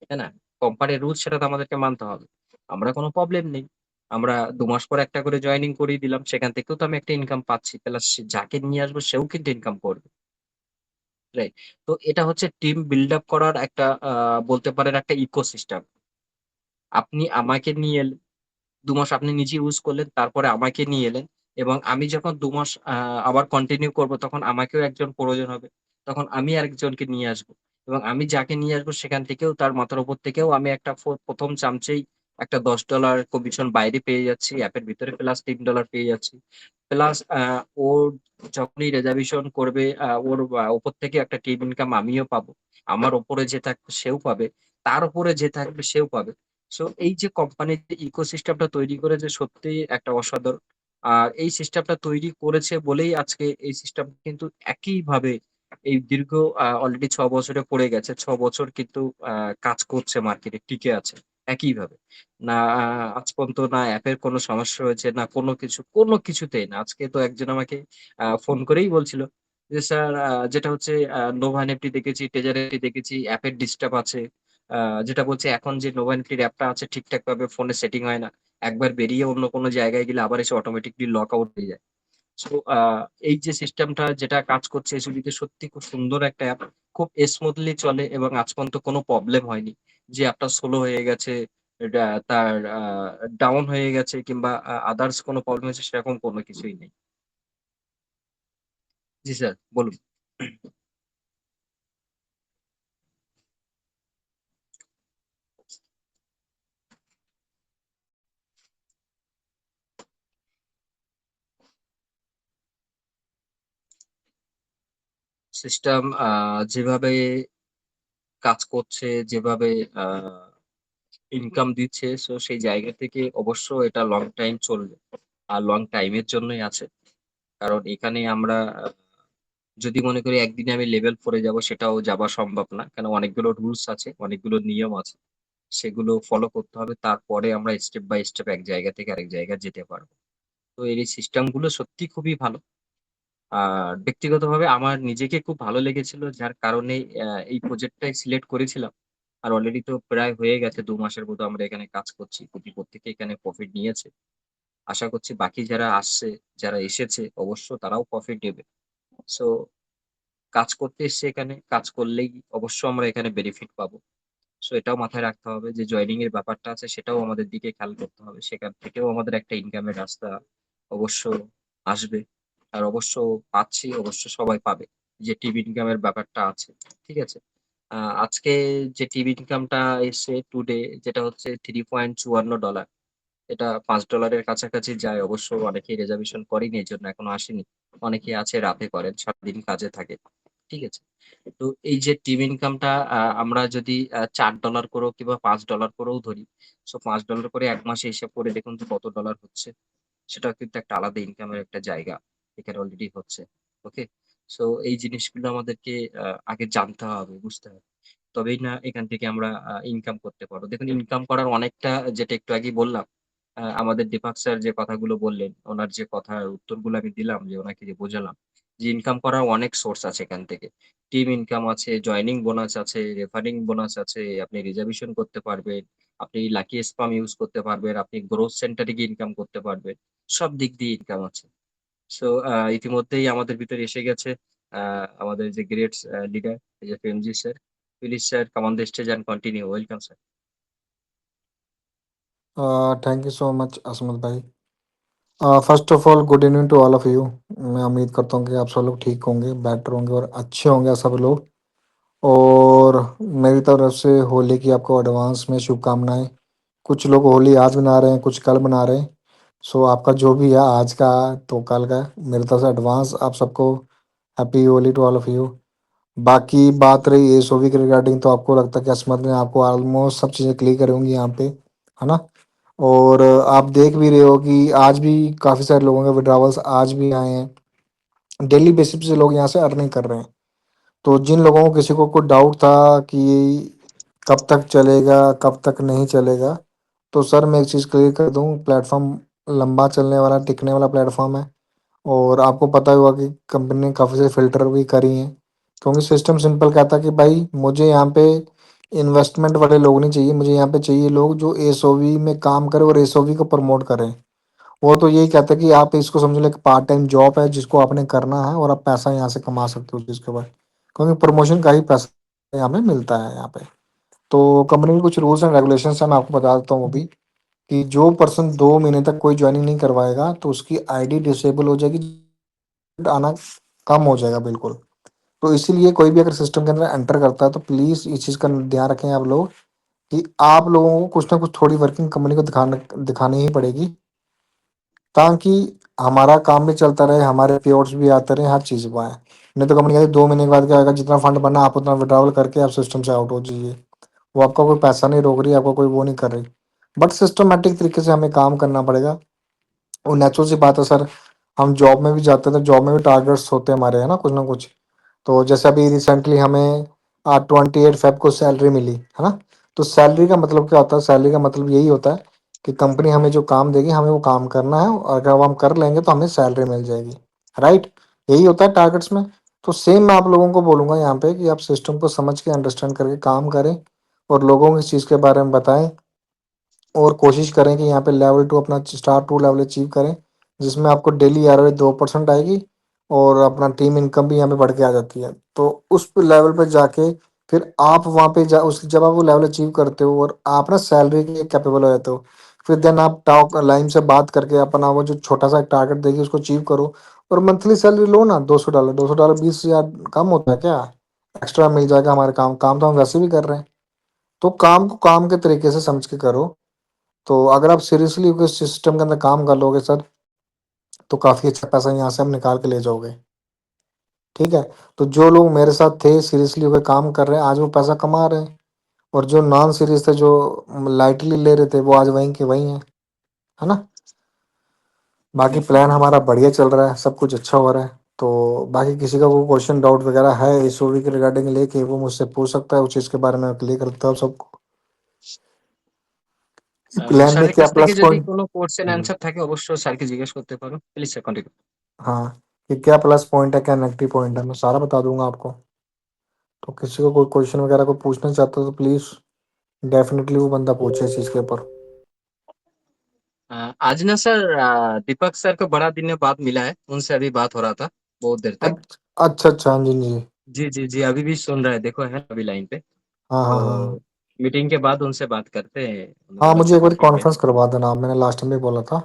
তাই না? কোম্পানির রুলস সেটা তো আমাদেরকে মানতে হবে। আমরা কোনো প্রবলেম নেই। আমরা ২ মাস পর একটা করে জয়েনিং করিয়ে দিলাম। সেখান থেকেও তো আমি একটা ইনকাম পাচ্ছি। প্লাস যাকে নিয়ে আসবো সেও কিন্তু ইনকাম করবে। রাইট? তো এটা হচ্ছে টিম বিল্ড আপ করার একটা বলতে পারেন একটা ইকোসিস্টেম। আপনি আমাকে নিয়ে এলেন, ২ মাস আপনি নিজে ইউজ করলেন, তারপরে আমাকে নিয়ে এলেন এবং আমি যখন ২ মাস আবার কন্টিনিউ করব তখন আমাকেও একজন প্রয়োজন হবে। তখন আমি আরেকজনকে নিয়ে আসবো এবং আমি যাকে নিয়ে আসবো সেখান থেকেও তার মাথার উপর থেকেও আমি একটা ১ম চান্সেই একটা $10 কমিশন বাইরে পেয়ে যাচ্ছি। অ্যাপের ভিতরে প্লাস $3 পেয়ে যাচ্ছি। প্লাস ওর যখনই রিজার্ভেশন করবে ওর উপর থেকে একটা টিম ইনকাম আমিও পাবো। আমার উপরে যে থাকবে সেও পাবে। তার উপরে যে থাকবে সেও পাবে। সো এই যে কোম্পানির যে ইকোসিস্টেমটা তৈরি করেছে সত্যিই একটা অসাধারণ। আর এই সিস্টেমটা তৈরি করেছে বলেই আজকে এই সিস্টেম কিন্তু একইভাবে এই দীর্ঘ অলরেডি ৬ বছরে পড়ে গেছে। ৬ বছর কিন্তু আ কাজ করছে মার্কেটে, টিকে আছে একইভাবে। না আজ পর্যন্ত না অ্যাপের কোনো সমস্যা হয়েছে, না কোনো কিছুতেই না। আজকে তো একজন আমাকে ফোন করেই বলছিল যে, "স্যার যেটা হচ্ছে নোভা এনএফটি দেখেছি, টেজার এনএফটি দেখেছি, অ্যাপের ডিস্টার্ব আছে।" আ যেটা বলছে এখন যে নোভা এনএফটির অ্যাপটা আছে ঠিকঠাকভাবে ফোনে সেটিং হয় না। একবার বেরিয়ে অন্য কোনো জায়গায় গেলে আবার এসে অটোমেটিক্যালি লক আউট হয়ে যায়। সো এই যে সিস্টেমটা যেটা কাজ করছে এসবিতে সত্যি খুব সুন্দর একটা অ্যাপ। খুব স্মুথলি চলে এবং আজ পর্যন্ত কোনো প্রবলেম হয়নি। যে অ্যাপটা স্লো হয়ে গেছে, তার ডাউন হয়ে গেছে কিংবা আদার্স কোনো প্রবলেম হয়েছে সেরকম কোনো কিছুই নেই। জি স্যার বলুন। সিস্টেম যেভাবে কাজ করছে, যেভাবে আ ইনকাম দিচ্ছে, সো সেই জায়গা থেকে অবশ্য এটা লং টাইম চলবে। আর লং টাইম এর জন্যই আছে। কারণ এখানে আমরা যদি মনে করি একদিনে আমি লেভেল 4 এ যাবো সেটাও যাওয়া সম্ভব না। কেন অনেকগুলো রুলস আছে, অনেকগুলো নিয়ম আছে। সেগুলো ফলো করতে হবে। তারপরে আমরা স্টেপ বাই স্টেপ এক জায়গা থেকে আরেক জায়গায় যেতে পারবো। তো এর এই সিস্টেমগুলো সত্যি খুবই ভালো। আর ব্যক্তিগতভাবে আমার নিজেকে খুব ভালো লেগেছিল, যার কারণে এই প্রজেক্টটাই সিলেক্ট করেছিলাম। আর অলরেডি তো প্রায় হয়ে গেছে ২ মাসের মতো আমরা এখানে কাজ করছি। প্রত্যেকে এখানে প্রফিট নিয়েছে। আশা করছি বাকি যারা আসছে, যারা এসেছে অবশ্য তারাও প্রফিট নেবে। সো কাজ করতে এসছি এখানে, কাজ করলেই অবশ্য আমরা এখানে বেনিফিট পাবো। সো এটাও মাথায় রাখতে হবে যে জয়েনিং এর ব্যাপারটা আছে সেটাও আমাদের দিকে খেয়াল করতে হবে। সেখান থেকেও আমাদের একটা ইনকামের রাস্তা অবশ্য আসবে। আর অবশ্য পাচ্ছি, অবশ্য সবাই পাবে। যে টিভি ইনকামের ব্যাপারটা আছে। ঠিক আছে? আজকে যে টিভি ইনকামটা এসছে টুডে, যেটা হচ্ছে $3.54, এটা $5 এর কাছাকাছি যায়। অবশ্য অনেকেই রিজার্ভেশন করেনি, এজন্য এখনো আসেনি। অনেকেই আছে রাতে করেন, সারাদিন কাজে থাকে। ঠিক আছে? তো এই যে টিম ইনকামটা আমরা যদি $4 করেও কিংবা $5 করেও ধরি। সো $5 করে ১ মাসে হিসাব করে দেখুন তো কত ডলার হচ্ছে। সেটাও কিন্তু একটা আলাদা ইনকামের একটা জায়গা। এখানে অলরেডি হচ্ছে। ওকে? সো এই জিনিসগুলো আমাদেরকে আগে জানতে হবে, বুঝতে হবে। তবেই না এখান থেকে আমরা ইনকাম করতে পারবো। দেখুন ইনকাম করার অনেকটা, যেটা একটু আগেই বললাম, আমাদের দীপাক স্যার যে কথাগুলো বললেন, ওনার যে কথার উত্তরগুলো আমি দিলাম, যে ওনাকে যে বোঝালাম, যে ইনকাম করার অনেক সোর্স আছে এখান থেকে। টিম ইনকাম আছে, জয়েনিং বোনাস আছে, রেফারিং বোনাস আছে, আপনি রিজার্ভেশন করতে পারবেন, আপনি লাকি স্পাম ইউজ করতে পারবেন, আপনি গ্রোথ সেন্টারে গিয়ে ইনকাম করতে পারবেন। সব দিক দিয়ে ইনকাম আছে। সো ইতিমধ্যেই আমাদের ভিতরে এসে গেছে আমাদের যে গ্রেট লিডার, এই যে প্রেমজি স্যার। Please sir come on the stage and continue. Welcome sir. Thank you so much Asmat भाई। First of all good evening to all of you. मैं उम्मीद करता हूँ कि आप सब लोग ठीक होंगे, बेटर होंगे और अच्छे होंगे सब लोग। और मेरी तरफ से होली की आपको एडवांस में शुभकामनाएं। कुछ लोग होली आज मना रहे हैं, कुछ कल मना रहे हैं। सो आपका जो भी है आज का तो कल का, मेरी तरफ से एडवांस आप सबको happy Holi to all of you. बाकी बात रही एसओवी के रिगार्डिंग, तो आपको लगता है कि असमत ने आपको ऑलमोस्ट सब चीज़ें क्लियर करी होंगी यहाँ पे, है ना। और आप देख भी रहे हो कि आज भी काफ़ी सारे लोगों के विड्रावल्स आज भी आए हैं। डेली बेसिस पे लोग यहाँ से अर्निंग कर रहे हैं। तो जिन लोगों को किसी को कोई डाउट था कि कब तक चलेगा कब तक नहीं चलेगा, तो सर मैं एक चीज़ क्लियर कर दूँ, प्लेटफॉर्म लंबा चलने वाला टिकने वाला प्लेटफॉर्म है। और आपको पता ही होगा कि कंपनी ने काफ़ी सारे फ़िल्टर भी करी हैं, क्योंकि सिस्टम सिंपल कहता है कि भाई मुझे यहाँ पे इन्वेस्टमेंट वाले लोग नहीं चाहिए, मुझे यहाँ पे चाहिए लोग जो एसओवी में काम करें और एसओवी को प्रमोट करें। वो तो यही कहता है कि आप इसको समझ लो एक पार्ट टाइम जॉब है जिसको आपने करना है और आप पैसा यहाँ से कमा सकते हो उस चीज़ के बाद, क्योंकि प्रमोशन का ही पैसा यहाँ पे मिलता है यहाँ पे। तो कंपनी के कुछ रूल्स एंड रेगुलेशंस है, मैं आपको बता देता हूँ वो भी, कि जो पर्सन 2 महीने तक कोई ज्वाइनिंग नहीं करवाएगा तो उसकी आईडी डिसेबल हो जाएगी, आना कम हो जाएगा बिल्कुल। तो इसीलिए कोई भी अगर सिस्टम के अंदर एंटर करता है तो प्लीज़ इस चीज़ का ध्यान रखें आप लोग, कि आप लोगों को कुछ ना कुछ थोड़ी वर्किंग कंपनी को दिखानी ही पड़ेगी, ताकि हमारा काम भी चलता रहे, हमारे पेआउट्स भी आते रहे, हर चीज़ पाएँ। नहीं तो कंपनी कहती है 2 महीने के बाद क्या होगा, जितना फंड बना आप उतना विड्रॉवल करके आप सिस्टम से आउट हो जाइए। वो आपका कोई पैसा नहीं रोक रही, आपको कोई वो नहीं कर रही, बट सिस्टमैटिक तरीके से हमें काम करना पड़ेगा। और नेचुरल सी बात है सर, हम जॉब में भी जाते हैं तो जॉब में भी टारगेट्स होते हैं हमारे, है ना, कुछ ना कुछ। तो जैसे अभी रिसेंटली हमें 28 फेब को सैलरी मिली, है ना। तो सैलरी का मतलब क्या होता है, सैलरी का मतलब यही होता है कि कंपनी हमें जो काम देगी हमें वो काम करना है, और अगर वो हम कर लेंगे तो हमें सैलरी मिल जाएगी, राइट। यही होता है टारगेट्स में। तो सेम मैं आप लोगों को बोलूँगा यहाँ पे कि आप सिस्टम को समझ के अंडरस्टैंड करके काम करें, और लोगों को इस चीज़ के बारे में बताएं, और कोशिश करें कि यहाँ पे लेवल 2 अपना स्टार 2 लेवल अचीव करें, जिसमें आपको डेली एवरेज 2% आएगी, और अपना टीम इनकम भी यहाँ पे बढ़ के आ जाती है। तो उस लेवल पे जाके फिर आप वहाँ पे जा उस जब आप वो लेवल अचीव करते हो और आप ना सैलरी के कैपेबल हो जाते हो, फिर देन आप टॉप लाइन से बात करके अपना वो जो छोटा सा टारगेट देगी उसको अचीव करो, और मंथली सैलरी लो ना, $200, $200 20,000 कम होता है क्या, एक्स्ट्रा मिल जाएगा हमारे काम, काम तो हम वैसे भी कर रहे हैं। तो काम को काम के तरीके से समझ के करो। तो अगर आप सीरियसली उस सिस्टम के अंदर काम कर लोगे सर, तो काफ़ी अच्छा पैसा यहाँ से हम निकाल के ले जाओगे, ठीक है। तो जो लोग मेरे साथ थे सीरियसली होकर काम कर रहे हैं आज वो पैसा कमा रहे हैं, और जो नॉन सीरियस थे, जो लाइटली ले रहे थे, वो आज वहीं के वहीं हैं, है ना। बाकी प्लान हमारा बढ़िया चल रहा है, सब कुछ अच्छा हो रहा है। तो बाकी किसी का कोई क्वेश्चन डाउट वगैरह है इस ओवी के रिगार्डिंग लेके, वो मुझसे पूछ सकता है, उस चीज़ के बारे में क्लियर करता हूँ सबको। प्लान में স্যারের क्या কাছ থেকে प्लस যদি पॉइंट। কোনো কোশ্চেন অ্যান্সার থাকে অবশ্যই স্যারকে জিজ্ঞেস করতে পারো। Please sir continue. हाँ, कि क्या प्लस पॉइंट है क्या नेगेटिव पॉइंट है, मैं सारा बता दूंगा आपको। तो किसी को कोई क्वेश्चन वगैरह को पूछना चाहता हो तो प्लीज डेफिनेटली वो बंदा पूछे इस चीज के ऊपर। आज ना सर दीपक सर को बड़ा दिन बाद मिला है, उनसे अभी बात हो रहा था बहुत देर तक। अच्छा अच्छा, हाँ जी जी। जी जी जी, अभी भी सुन रहा है, देखो है अभी लाइन पे। हाँ हाँ तो हाँ। मीटिंग के बाद उनसे बात करते हैं, उन्होंने हाँ बोला मुझे एक चलो बार ठीक है। कॉन्फ्रेंस करवा देना, मैंने लास्ट टाइम भी बोला था।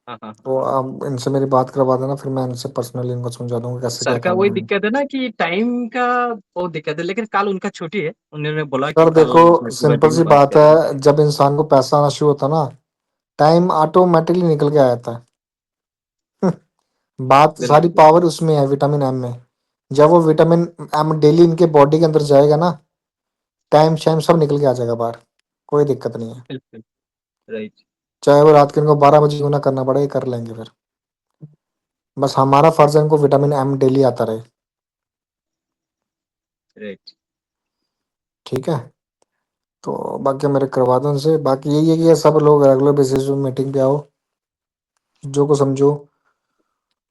हाँ हाँ हाँ। तो आप इनसे मेरी बात करवा देना, फिर मैं इनसे पर्सनली इनको समझा दूंगा कैसे क्या सर का करना वही है। दिक्कत है ना कि टाइम का बहुत दिक्कत है, लेकिन कल उनका छुट्टी है, उन्होंने बोला कि सर कल देखो, मैं पूरा सिंपल दिन सी बात बात करूंगा। है, जब इंसान को पैसा आना शुरू होता है ना, टाइम ऑटोमेटिकली निकल के आ जाता है। बात सारी बिल्कुल बिल्कुल पावर उसमें है, विटामिन एम में। जब वो विटामिन एम डेली इनके बॉडी के अंदर जाएगा ना, टाइम शाइम सब निकल के आ जाएगा बाहर, कोई दिक्कत नहीं है। बिल्कुल। राइट। चाहे वो रात के इनको 12 बजे क्यों ना करना पड़े, ये कर लेंगे फिर। बस हमारा फर्ज है इनको विटामिन एम डेली आता रहे। राइट। ठीक है। तो बाकी मेरे करवा दो उनसे, बाकी यही है कि ये सब लोग रेगुलर बेसिस पे मीटिंग पे आओ, जो को समझो,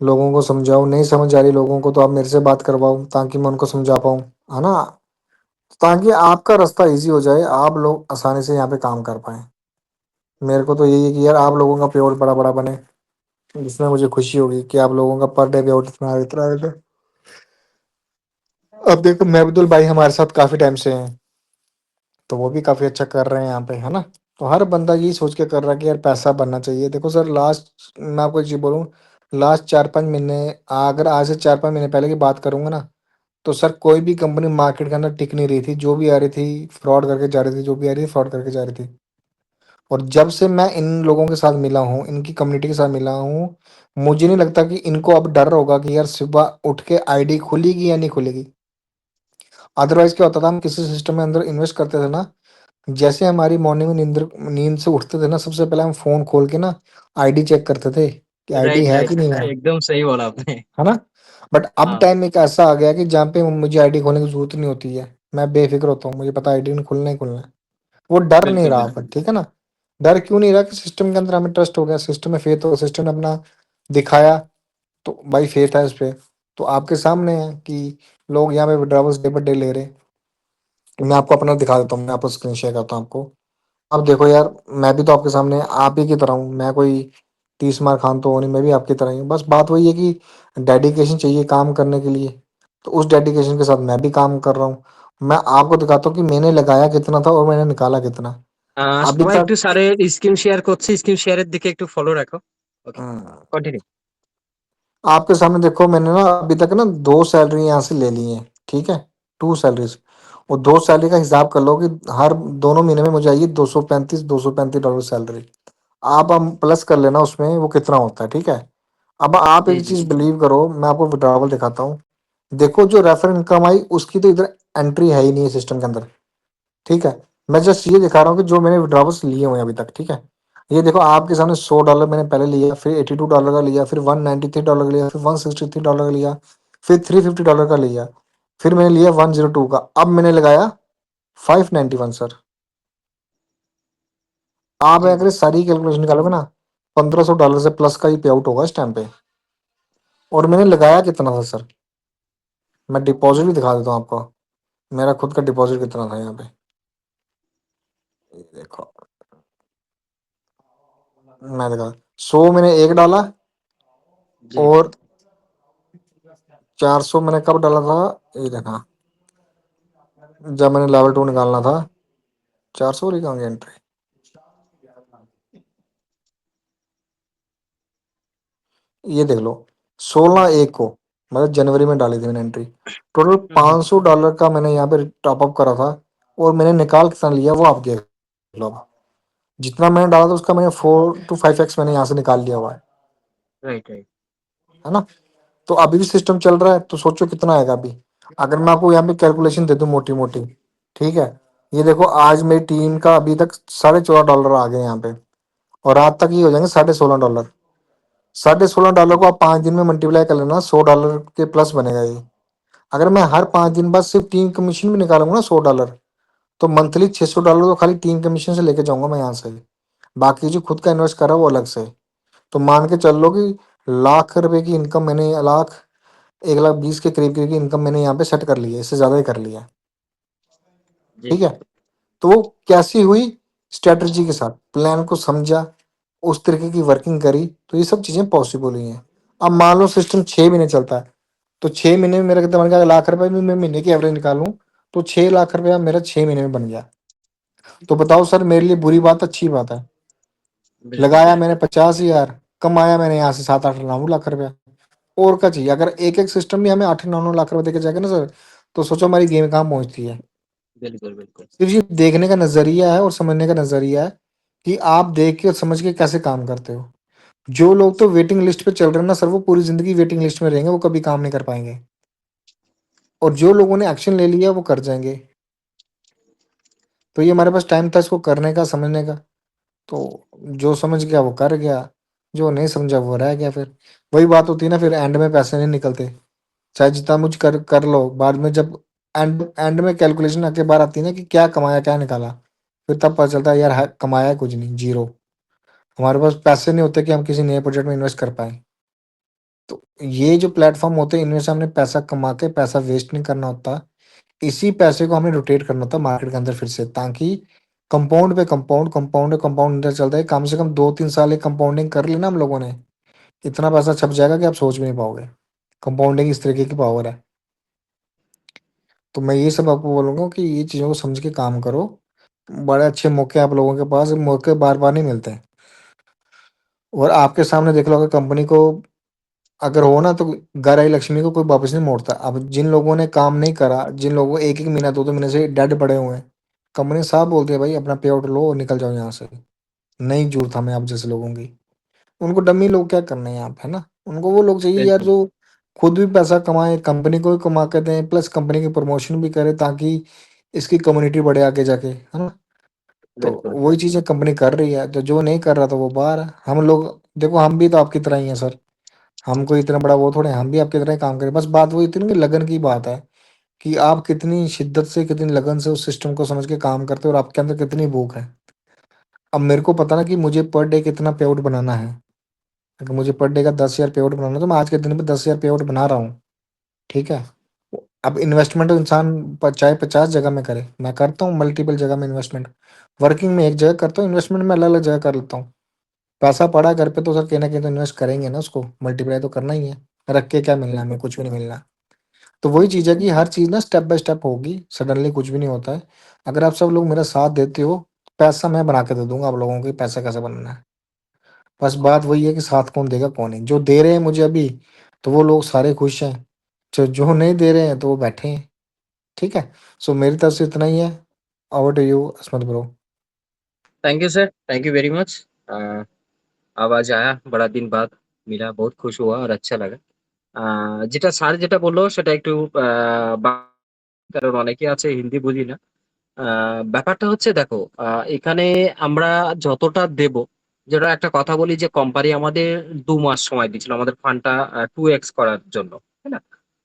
लोगों को समझाओ, नहीं समझ आ रही लोगों को तो आप मेरे से बात करवाओ ताकि मैं उनको समझा पाऊँ, है ना, ताकि आपका रास्ता इजी हो जाए, आप लोग आसानी से यहाँ पे काम कर पाए। मेरे को तो यही है कि यार आप लोगों का पे आउट बड़ा बड़ा बने, जिसमें मुझे खुशी होगी कि आप लोगों का पर डे पे आउट इतना इतना। अब देखो महबूदुल भाई हमारे साथ काफी टाइम से हैं, तो वो भी काफी अच्छा कर रहे हैं यहाँ पे, है ना। तो हर बंदा यही सोच के कर रहा है कि यार पैसा बनना चाहिए। देखो सर, लास्ट मैं आपको एक चीज बोलूँ, लास्ट 4-5 महीने, अगर आज से 4-5 महीने पहले की बात करूंगा ना, तो सर कोई भी कंपनी मार्केट के अंदर टिक नहीं रही थी, जो भी आ रही थी फ्रॉड करके जा रही थी, जो भी आ रही थी फ्रॉड करके जा रही थी। और जब से मैं इन लोगों के साथ मिला हूँ, इनकी कम्युनिटी के साथ मिला हूँ, मुझे नहीं लगता कि इनको अब डर होगा कि यार सुबह उठ के आईडी खुलेगी या नहीं खुलेगी। अदरवाइज क्या होता था, हम किसी सिस्टम में अंदर इन्वेस्ट करते थे ना, जैसे हमारी मॉर्निंग में नींद से उठते थे ना, सबसे पहले हम फोन खोल के ना आईडी चेक करते थे कि आईडी राइट है राइट, कि नहीं है। एकदम सही बोला आपने। है ना। बट अब हाँ। टाइम एक ऐसा आ गया कि जहाँ पे मुझे आईडी खोलने की जरूरत नहीं होती है, मैं बेफिक्र होता हूँ, मुझे पता आईडी नहीं खुलना ही खुलना है। वो डर नहीं बिल्कुल रहा बिल्कुल। अब, ठीक है ना। डर क्यों नहीं रहा कि सिस्टम के अंदर हमें ट्रस्ट हो गया, सिस्टम में फेथ हो, सिस्टम ने अपना दिखाया, तो भाई फेथ है इस पे। तो आपके सामने है कि लोग यहाँ पे विड्रॉवल्स डे बाय डे ले रहे हैं। मैं आपको अपना दिखा देता हूँ, मैं आपको स्क्रीन शेयर करता हूँ आपको। अब देखो यार, मैं भी तो आपके सामने आप ही की तरह हूँ, मैं कोई 30 मार खान तो हो नहीं, मैं भी आपकी तरह ही हूँ। बस बात वही है कि डेडिकेशन चाहिए काम करने के लिए, तो उस डेडिकेशन के साथ मैं भी काम कर रहा हूँ। मैं आपको दिखाता हूँ कि मैंने लगाया कितना था और मैंने निकाला कितना अभी সবাই तक। একটু স্যারের স্ক্রিন শেয়ার করছে, স্ক্রিন শেয়ারের দিকে একটু ফলো রাখো। ওকে, हम्म, কন্টিনিউ। आपके सामने देखो, मैंने ना अभी तक ना 2 सैलरी यहाँ से ले ली है, ठीक है, 2 सैलरीज। और 2 सैलरी का हिसाब कर लो कि हर दोनों महीने में मुझे आइए 235 सैलरी। आप हम प्लस कर लेना उसमें वो कितना होता है, ठीक है। अब आप জি एक জি चीज জি। बिलीव करो, मैं आपको विड्रॉवल दिखाता हूँ। देखो जो रेफर इनकम आई उसकी तो इधर एंट्री है ही नहीं है सिस्टम के अंदर, ठीक है। मैं जस्ट ये दिखा रहा हूँ कि जो मैंने विड्रॉवल्स लिए हुए हैं अभी तक, ठीक है। ये देखो आपके सामने $100 मैंने पहले लिया, फिर $82 का लिया, फिर $193 का लिया, फिर $163 का लिया, फिर $350 का लिया, फिर मैंने लिया 102 का, अब मैंने लगाया 591 सर। आप জি জি। अगर सारी कैलकुलेशन निकालोगे ना, $1500 से प्लस का ही पे आउट होगा इस टाइम पे। और मैंने लगाया कितना था सर, मैं डिपॉजिट भी दिखा देता हूँ आपको, मेरा खुद का डिपॉजिट कितना था यहाँ पे। ये देखो, मैं दिखा, 100 मैंने एक डाला, জি। और 400 मैंने कब डाला था, ये देखा, जब मैंने लेवल 2 निकालना था। 400 लिखा होंगे एंट्री, ये देख लो, 16/1 को, मतलब जनवरी में डाली थी मैंने एंट्री। टोटल হুম হুম। $500 का मैंने यहाँ पे टॉप अप करा था, और मैंने निकाल कितना लिया वो आप देख लो। जितना मैंने डाला था उसका मैंने 4 to 5x मैंने यहाँ से निकाल लिया हुआ राइट राइट। है ना। तो अभी भी सिस्टम चल रहा है, तो सोचो कितना आएगा अभी। अगर मैं आपको यहाँ पे कैलकुलेशन दे दूं मोटी मोटी, ठीक है, ये देखो आज मेरी टीम का अभी तक $14.5 आ गए यहाँ पे, और रात तक ये हो जाएंगे $16.5। $16.5 को आप 5 दिन में मल्टीप्लाई कर लेना, $100 के प्लस बनेगा ये। अगर मैं हर 5 दिन बाद सिर्फ टीम कमीशन भी निकालूंगा ना $100, तो मंथली $600 तो खाली टीम कमीशन से लेके जाऊंगा मैं यहाँ से। बाकी जो खुद का इन्वेस्ट करा वो अलग से। तो मान के चल लो कि लाख रुपए की इनकम मैंने, लाख 1,20,000 के करीब की इनकम मैंने यहाँ पे सेट कर ली है, इससे ज्यादा ही कर लिया है। जी ठीक है, तो वो कैसी हुई? स्ट्रेटजी के साथ प्लान को समझा, उस तरीके की वर्किंग करी, तो ये सब चीजें पॉसिबल हुई हैं। अब मान लो सिस्टम 6 महीने चलता है, तो 6 महीने में मेरा कितना बन गया? लाख रुपए में मैं महीने की एवरेज निकालूं तो 6 लाख रुपया मेरा 6 महीने में बन गया। तो बताओ सर, मेरे लिए बुरी बात अच्छी बात है? बिल्कुल लगाया बिल्कुल। मैंने 50,000, कमाया मैंने यहाँ से 7-8-9 लाख रुपया। और क्या चाहिए? अगर एक एक सिस्टम भी हमें 8-9 लाख रुपए देके जाएगा ना सर, तो सोचो हमारी गेम कहाँ पहुंचती है। बिल्कुल बिल्कुल। सिर्फ ये देखने का नजरिया है और समझने का नजरिया है कि आप देख के और समझ के कैसे काम करते हो। जो लोग तो वेटिंग लिस्ट पे चल रहे हैं ना सर, वो पूरी जिंदगी वेटिंग लिस्ट में रहेंगे, वो कभी काम नहीं कर पाएंगे। और जो लोगों ने एक्शन ले लिया वो कर जाएंगे। तो ये हमारे पास टाइम था इसको करने का, समझने का। तो जो समझ गया वो कर गया, जो नहीं समझा वो रह गया। फिर वही बात होती है ना, फिर एंड में पैसे नहीं निकलते। चाहे जितना मुझ कर लो, बाद में जब एंड एंड में कैलकुलेशन आके बार आती है ना कि क्या कमाया क्या निकाला, फिर तब पता चलता है यार कमाया है कुछ नहीं, जीरो। हमारे पास पैसे नहीं होते कि हम किसी नए प्रोजेक्ट में इन्वेस्ट कर पाए। तो ये जो प्लेटफॉर्म होते हैं, इनमें से हमने पैसा कमा के पैसा वेस्ट नहीं करना होता। इसी पैसे को हमें रोटेट करना होता है मार्केट के अंदर फिर से, ताकि कंपाउंड पे कंपाउंड, कंपाउंड पे कंपाउंड अंदर चलता है। कम से कम 2-3 साल एक कंपाउंडिंग कर लेना हम लोगों ने, इतना पैसा छप जाएगा कि आप सोच भी नहीं पाओगे। कंपाउंडिंग इस तरीके की पावर है। तो मैं ये सब आपको बोलूंगा कि ये चीज़ों को समझ के काम करो। बड़े अच्छे मौके आप लोगों के पास, मौके बार बार नहीं मिलते हैं। और आपके सामने देख लो, अगर कंपनी को अगर हो ना, तो घर आई लक्ष्मी को कोई वापस नहीं मोड़ता। अब जिन लोगों ने काम नहीं करा, जिन लोगों को 1-1 महीना 2-2 महीने से डेड पड़े हुए हैं, कंपनी साफ बोलती है भाई अपना पे आउट लो और निकल जाओ यहाँ से। नहीं जरूरत हमें आप जैसे लोगों की। उनको डमी लोग क्या करने हैं यहाँ पे, है ना? उनको वो लोग चाहिए यार बिल्कुल जो खुद भी पैसा कमाए, कंपनी को भी कमा के दें, प्लस कंपनी की प्रमोशन भी करे, ताकि इसकी कम्युनिटी बढ़े आगे जाके, है ना? तो बिल्कुल। वही चीजें कंपनी कर रही है। तो जो नहीं कर रहा था वो बाहर है। हम लोग देखो, हम भी तो आपकी तरह ही हैं सर। हम कोई इतना बड़ा वो थोड़े हैं, हम भी आपकी तरह ही काम करें। बस बात वही इतनी कि लगन की बात है, कि आप कितनी शिद्दत से, कितनी लगन से उस सिस्टम को समझ के काम करते हो, और आपके अंदर कितनी भूख है। अब मेरे को पता ना कि मुझे पर डे कितना पे आउट बनाना है। अगर मुझे पर डे का 10,000 पे आउट बनाना है, तो मैं आज के दिन पे 10,000 पे आउट बना रहा हूँ। ठीक है। अब इन्वेस्टमेंट तो इंसान चाहे 50 जगह में करे, मैं करता हूँ मल्टीपल जगह में इन्वेस्टमेंट। वर्किंग में एक जगह करता हूँ, इन्वेस्टमेंट में अलग अलग जगह कर लेता हूँ। पैसा पड़ा है घर पे तो सर कहीं ना कहीं तो इन्वेस्ट करेंगे ना, उसको मल्टीप्लाई तो करना ही है। रख के क्या मिलना है हमें? बिल्कुल कुछ भी नहीं मिलना। तो वही चीज़ है कि हर चीज़ ना स्टेप बाय स्टेप होगी, सडनली कुछ भी नहीं होता है। अगर आप सब लोग मेरा साथ देते हो, पैसा मैं बना के दे दूंगा आप लोगों को, कि पैसा कैसे बनना है। बस बात वही है कि साथ कौन देगा कौन नहीं। जो दे रहे हैं मुझे अभी, तो वो लोग सारे खुश हैं। जो जो नहीं दे रहे हैं तो वो बैठे हैं। ठीक है। सो मेरी तरफ से इतना ही है। Over to you Asmat bro. Thank you sir, thank you very much. आवाज आया, बड़ा दिन बाद मिला, बहुत खुश हुआ और अच्छा लगा। যেটা স্যার যেটা বললো সেটা একটু কারণ অনেকে আছে হিন্দি বুঝি না। ব্যাপারটা হচ্ছে দেখো, এখানে আমরা যতটা দেব, যেটা একটা কথা বলি যে কোম্পানি আমাদের 2 মাস সময় দিয়েছিল আমাদের ফান্ডটা 2x করার জন্য, তাই না?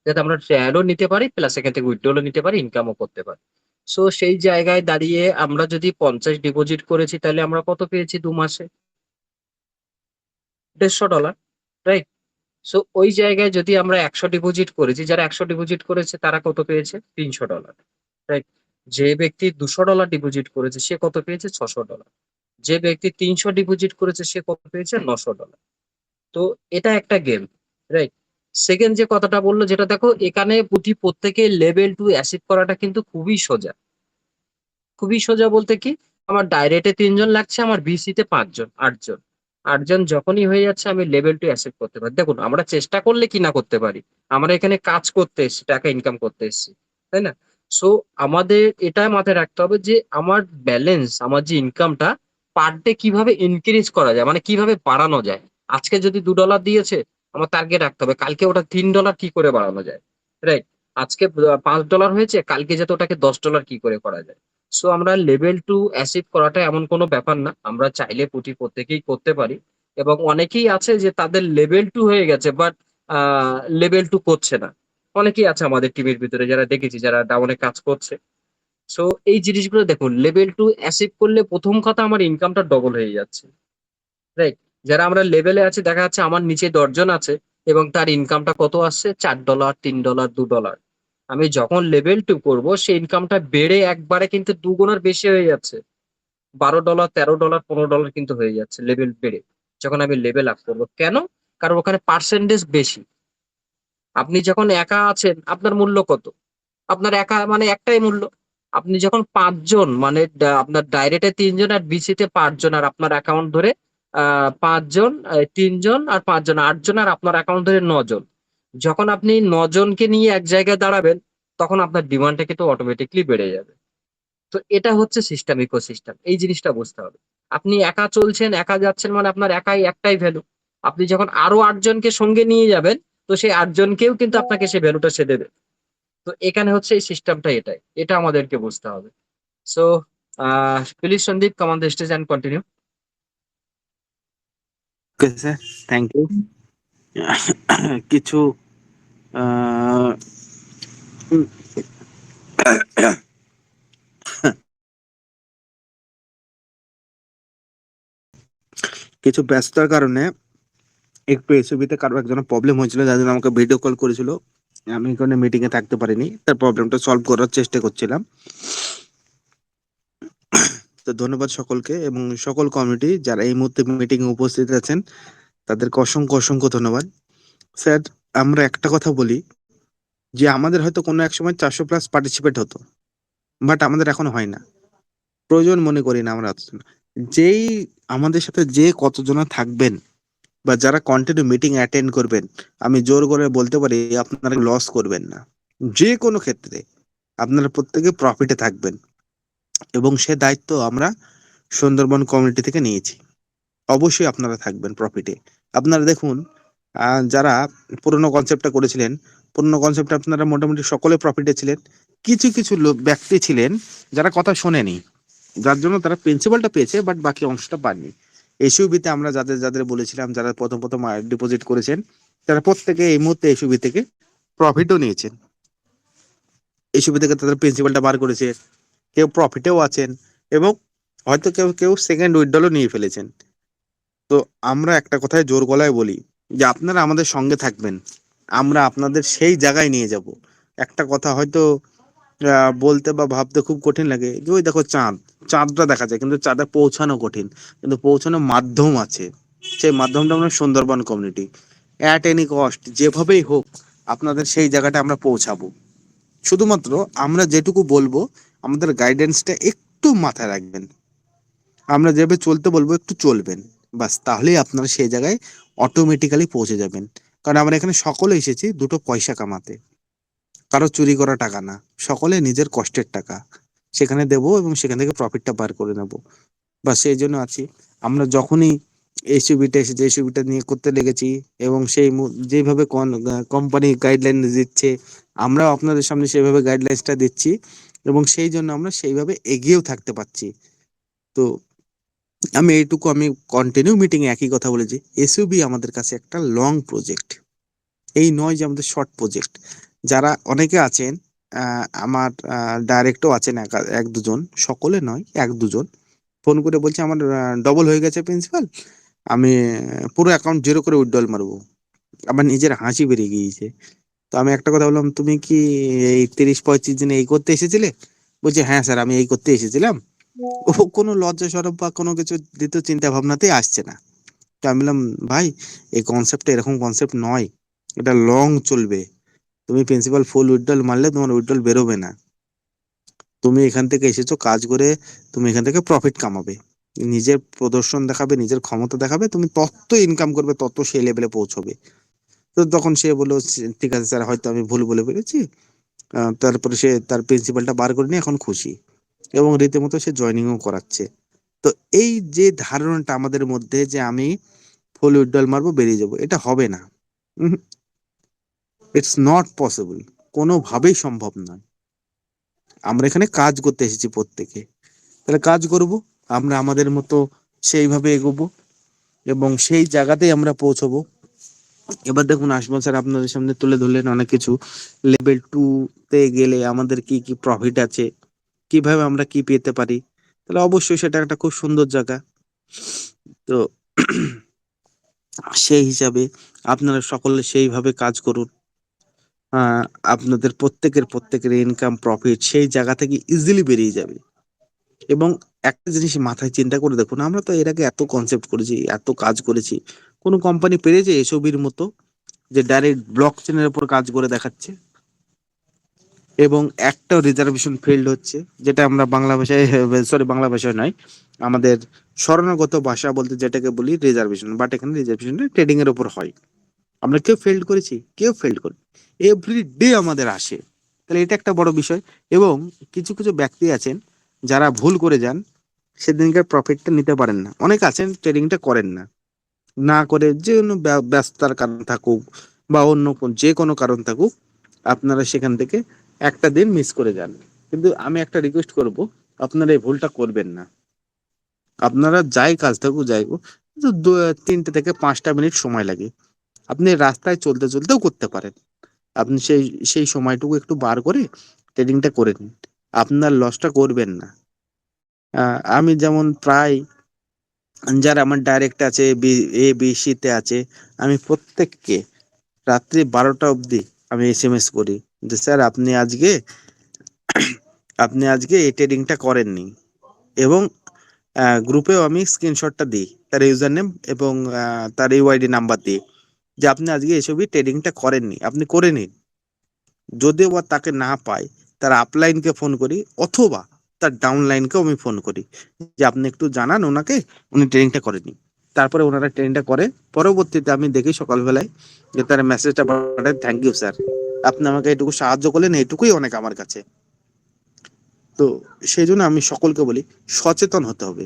যাতে আমরা ট্রায়ালও নিতে পারি, প্লাস এখান থেকে উইথড্রলও নিতে পারি, ইনকামও করতে পারি। সো সেই জায়গায় দাঁড়িয়ে আমরা যদি 50 ডিপোজিট করেছি, তাহলে আমরা কত পেয়েছি 2 মাসে? $150, রাইট? সো ওই জায়গায় যদি আমরা 100 ডিপোজিট করেছি, যারা 100 ডিপোজিট করেছে তারা কত পেয়েছে? $300, রাইট? যে ব্যক্তি $200 ডিপোজিট করেছে সে কত পেয়েছে? $600। যে ব্যক্তি 300 ডিপোজিট করেছে সে কত পেয়েছে? $900। তো এটা একটা গেম, রাইট? সেকেন্ড যে কথাটা বললো, যেটা দেখো এখানে প্রত্যেকে লেভেল 2 অ্যাচিভ করাটা কিন্তু খুবই সোজা। খুবই সোজা বলতে কি, আমার ডাইরেক্টে 3 জন লাগছে, আমার বিসিতে 5 জন, 8 জন। 8 জন যখনই হয়ে যাচ্ছে আমি লেভেল 2 অ্যাচিভ করতে পারি। দেখুন আমরা চেষ্টা করলে কি না করতে পারি। আমরা এখানে কাজ করতে এসেছি, টাকা ইনকাম করতে এসেছি। তাই না? সো আমাদের এটা মাথায় রাখতে হবে যে আমার ব্যালেন্স, আমার যে ইনকামটা পার ডে কিভাবে ইনক্রিজ করা যায়, মানে কিভাবে বাড়ানো যায়। আজকে যদি $2 দিয়েছে, আমার টার্গেট রাখতে হবে কালকে ওটা $3 কি করে বাড়ানো যায়। রাইট? আজকে $5 হয়েছে, কালকে যাতে ওটাকে $10 কি করে করা যায়। সো আমরা লেভেল 2 অ্যাচিভ করাটা এমন কোনো ব্যাপার না। আমরা চাইলে প্রত্যেকেই করতে পারি। এবং অনেকেই আছে যে তাদের লেভেল 2 হয়ে গেছে, বাট লেভেল 2 করছে না। অনেকেই আছে আমাদের টিমের ভিতরে যারা দেখেছি যারা ডাউনে কাজ করছে। সো এই জিনিসগুলো দেখুন, লেভেল 2 অ্যাচিভ করলে প্রথম কথা আমার ইনকামটা ডবল হয়ে যাচ্ছে, রাইট? যারা আমরা লেভেলে আছি, দেখা যাচ্ছে আমার নিচে 10 জন আছে এবং তার ইনকামটা কত আসছে? $4, $3, $2। আমি যখন লেভেল 2 করব, সেই ইনকামটা বেড়ে একবারে কিন্তু দুগুণের বেশি হয়ে যাচ্ছে। $12, $13, $15 কিন্তু হয়ে যাচ্ছে লেভেল বেড়ে, যখন আমি লেভেল আপ করবো। কেন? কারণ ওখানে পার্সেন্টেজ বেশি। আপনি যখন একা আছেন, আপনার মূল্য কত? আপনার একা মানে একটাই মূল্য। আপনি যখন 5 জন, মানে আপনার ডাইরেক্টে 3 জন আর বিসিতে 5 জন, আর আপনার অ্যাকাউন্ট ধরে 5 জন, 3 জন আর 5 জন, 8 জন, আর আপনার অ্যাকাউন্ট ধরে 9 জন। যখন আপনি 9 জনকে নিয়ে এক জায়গায় দাঁড়াবেন, তখন আপনার ডিমান্ডটা কিন্তু অটোমেটিক্যালি বেড়ে যাবে। তো এটা হচ্ছে সিস্টেম, ইকোসিস্টেম। এই জিনিসটা বুঝতে হবে। আপনি একা চলছেন, একা যাচ্ছেন, মানে আপনার একাই একটাই ভ্যালু। আপনি যখন আরো 8 জনকে সঙ্গে নিয়ে যাবেন, তো সেই 8 জনকেও কিন্তু আপনাকে সেই ভ্যালুটা সে দেবে। তো এখানে হচ্ছে এই সিস্টেমটা এটাই। এটা আমাদেরকে বুঝতে হবে। So please Sandeep, come on the stage and continue. Okay sir, thank you. কিছু আহ, উম, কিছু ব্যস্ততার কারণে একটু এসবিতে কারো একজনের প্রবলেম হয়েছিল, যার জন্য আমাকে ভিডিও কল করেছিল। আমি এখানে মিটিং এ থাকতে পারিনি, তার প্রবলেমটা সলভ করার চেষ্টা করছিলাম। তো ধন্যবাদ সকলকে এবং সকল কমিটি যারা এই মুহূর্তে মিটিং এ উপস্থিত আছেন, তাদেরকে অসংখ্য অসংখ্য ধন্যবাদ। স্যার, আমরা একটা কথা বলি যে আমাদের হয়তো কোনো এক সময় 400+ পার্টিসিপেট হতো, বাট আমাদের এখন হয় না, প্রয়োজন মনে করি না আমরা অতটা। যেই আমাদের সাথে যে কতজন থাকবেন বা যারা কন্টিনিউ মিটিং অ্যাটেন্ড করবেন, আমি জোর করে বলতে পারি আপনারা লস করবেন না। যে কোনো ক্ষেত্রে আপনারা প্রত্যেকে প্রফিটে থাকবেন, এবং সে দায়িত্ব আমরা সুন্দরবন কমিউনিটি থেকে নিয়েছি। অবশ্যই আপনারা থাকবেন প্রফিটে। আপনারা দেখুন, যারা পুরোনো কনসেপ্টটা করেছিলেন, পুরোনো কনসেপ্টে আপনারা মোটামুটি সকলে প্রফিটে ছিলেন। কিছু কিছু ব্যক্তি ছিলেন যারা কথা শোনেনি, যার জন্য তারা প্রিন্সিপালটা পেয়েছে বাট বাকি অংশটা পাননি। এসইউবিতে আমরা যাদের যাদের বলেছিলাম, যারা প্রথম প্রথম ডিপোজিট করেছেন, তারা প্রত্যেকে এই মুহূর্তে এসইউবি থেকে প্রফিটও নিয়েছেন। এসইউবি থেকে তাদের প্রিন্সিপালটা বার করেছে, কেউ প্রফিটেও আছেন, এবং হয়তো কেউ কেউ সেকেন্ড উইথড্রলও নিয়ে ফেলেছেন। তো আমরা একটা কথায় জোর গলায় বলি যে আপনারা আমাদের সঙ্গে থাকবেন, আমরা আপনাদের সেই জায়গায় নিয়ে যাব। একটা কথা হয়তো বলতে বা ভাবতে খুব কঠিন লাগে যে ওই দেখো চাঁদ, চাঁদটা দেখা যায় কিন্তু চাঁদে পৌঁছানো কঠিন, কিন্তু পৌঁছানোর মাধ্যম আছে। সেই মাধ্যমটা আমরা Sundarban community, at any cost যেভাবেই হোক আপনাদের সেই জায়গাটা আমরা পৌঁছাবো। শুধুমাত্র আমরা যেটুকু বলবো, আমাদের গাইডেন্সটা একটু মাথায় রাখবেন, আমরা যেভাবে চলতে বলবো একটু চলবেন, বাস, তাহলেই আপনারা সেই জায়গায় অটোমেটিক্যালি পৌঁছে যাবেন। কারণ আমরা এখানে সকলে এসেছি দুটো পয়সা কামাতে, কারো চুরি করা টাকা না, সকলে নিজের কষ্টের টাকা সেখানে দেবো এবং সেখান থেকে প্রফিটটা বার করে নেব। বা সেই জন্য আছি। আমরা যখনই এসইউবিটা এসেছে, এসইউবিটা নিয়ে করতে লেগেছি, এবং সেই যেভাবে কোম্পানি গাইডলাইন দিচ্ছে, আমরাও আপনাদের সামনে সেভাবে গাইডলাইন্সটা দিচ্ছি, এবং সেই জন্য আমরা সেইভাবে এগিয়েও থাকতে পারছি। তো আমি কন্টিনিউ মিটিং এ একই কথা বলেছি, এসইউবি আমাদের কাছে একটা লং প্রজেক্ট, এই নয় যে আমাদের শর্ট প্রজেক্ট। যারা অনেকে আছেন, আমার ডাইরেক্টও আছেন এক দুজন, সকলে নয়, এক দুজন ফোন করে বলছে আমার ডবল হয়ে গেছে প্রিন্সিপাল, আমি পুরো অ্যাকাউন্ট জিরো করে উইথড্রল মারবো। আমার নিজের হাসি বেরিয়ে গিয়েছে। তো আমি একটা কথা বললাম, তুমি কি এই 30-35 দিনে এই করতে এসেছিলে? বলছে হ্যাঁ স্যার, আমি এই করতে এসেছিলাম। ও কোনো লজ্জা সরব বা কোনো কিছু দ্বিতীয় চিন্তা ভাবনাতেই আসছে না। তো আমি বললাম, ভাই, এই কনসেপ্টটা এরকম কনসেপ্ট নয়, এটা লং চলবে। তুমি প্রিন্সিপাল ফুল উইথড্রল মারলে তোমার উইথড্রল বেরোবে না। তুমি এখান থেকে এসেছো কাজ করে, তুমি এখান থেকে প্রফিট কামাবে, নিজের প্রদর্শন দেখাবে, নিজের ক্ষমতা দেখাবে, তুমি তত ইনকাম করবে, তত সেই লেভেলে পৌঁছবে। তো তখন সে বললো, ঠিক আছে স্যার, হয়তো আমি ভুল বলে ফেলেছি। তারপরে সে তার প্রিন্সিপালটা বার করে নিয়ে এখন খুশি, এবং রীতিমতো সে জয়েনিংও করাচ্ছে। তো এই যে ধারণাটা আমাদের মধ্যে যে আমি ফুল উইথড্রল মারবো, বেরিয়ে যাবো, এটা হবে না। ইটস নট পসিবল, কোনোভাবেই সম্ভব নয়। আমরা এখানে কাজ করতে এসেছি প্রত্যেকে, তাহলে কাজ করব, আমরা আমাদের মতো সেইভাবে এগোবো, এবং সেই জায়গাতেই আমরা পৌঁছবো। এবার দেখুন, আশমাল স্যার আপনাদের সামনে তুলে ধরলেন অনেক কিছু, লেভেল 2 তে গেলে আমাদের কি কি প্রফিট আছে, কিভাবে আমরা কি পেতে পারি, তাহলে অবশ্যই সেটা একটা খুব সুন্দর জায়গা। তো সেই হিসাবে আপনারা সকলে সেইভাবে কাজ করুন। আহ, আপনাদের প্রত্যেকের ইনকাম প্রফিট সেই জায়গা থেকে ইজিলি বেরিয়ে যাবে। এবং একটা জিনিস মাথায় চিন্তা করে দেখুন, আমরা তো এর আগে এত কনসেপ্ট করেছি, এত কাজ করেছি, কোনো কোম্পানি পেরেছে এসবির মতো যে ডাইরেক্ট ব্লক চেনের উপর কাজ করে দেখাচ্ছে এবং একটাও রিজার্ভেশন ফেল্ড হচ্ছে, যেটা আমরা বাংলা ভাষায়, সরি বাংলা ভাষায় নয়, আমাদের শরণাগত ভাষা বলতে যেটাকে বলি রিজার্ভেশন, বাট এখানে রিজার্ভেশন ট্রেডিং এর উপর হয়। আমরা কেউ ফেল্ড করেছি? কেউ ফেল্ড করি, এভরি ডে আমাদের আসে। তাহলে এটা একটা বড় বিষয়। এবং কিছু কিছু ব্যক্তি আছেন যারা ভুল করে যান, সেদিনকার প্রফিটটা নিতে পারেন না। অনেক আছেন ট্রেডিংটা করেন না, না করে যে কোনো ব্যস্ততার কারণ থাকুক বা অন্য যে কোনো কারণ থাকুক, আপনারা সেখান থেকে একটা দিন মিস করে যান। কিন্তু আমি একটা রিকোয়েস্ট করব, আপনারা এই ভুলটা করবেন না। আপনারা যাই কাজ থাকুক যাই হোক, 3টে থেকে 5টা মিনিট সময় লাগে, আপনি রাস্তায় চলতে চলতেও করতে পারেন। আপনি সেই সেই সময়টুকু একটু বার করে ট্রেডিংটা করে নিন, আপনার লসটা করবেন না। আমি যেমন প্রায়, যারা আমার ডাইরেক্ট আছে, ABC তে আছে, আমি প্রত্যেককে রাত্রি 12টা অবধি আমি SMS করি যে স্যার আপনি আজকে এই ট্রেডিংটা করেননি। এবং গ্রুপেও আমি স্ক্রিনশটটা দিই, তার ইউজার নেম এবং তার ইউআইডি নাম্বার দিই, যে আপনি আজকে এসবই ট্রেডিংটা করেননি, আপনি করে নিন। যদিও বা তাকে না পাই, তার আপলাইনকে ফোন করি অথবা তার ডাউনলাইনকেও আমি ফোন করি যে আপনি একটু জানান ওনাকে, উনি ট্রেনিংটা করেনি। তারপরে ওনারা ট্রেনিংটা করে, পরবর্তীতে আমি দেখি সকালবেলায় যে তার মেসেজটা পাঠায়, থ্যাংক ইউ স্যার, আপনি আমাকে এটুকু সাহায্য করলেন, এটুকুই অনেক আমার কাছে। তো সেই জন্য আমি সকলকে বলি সচেতন হতে হবে।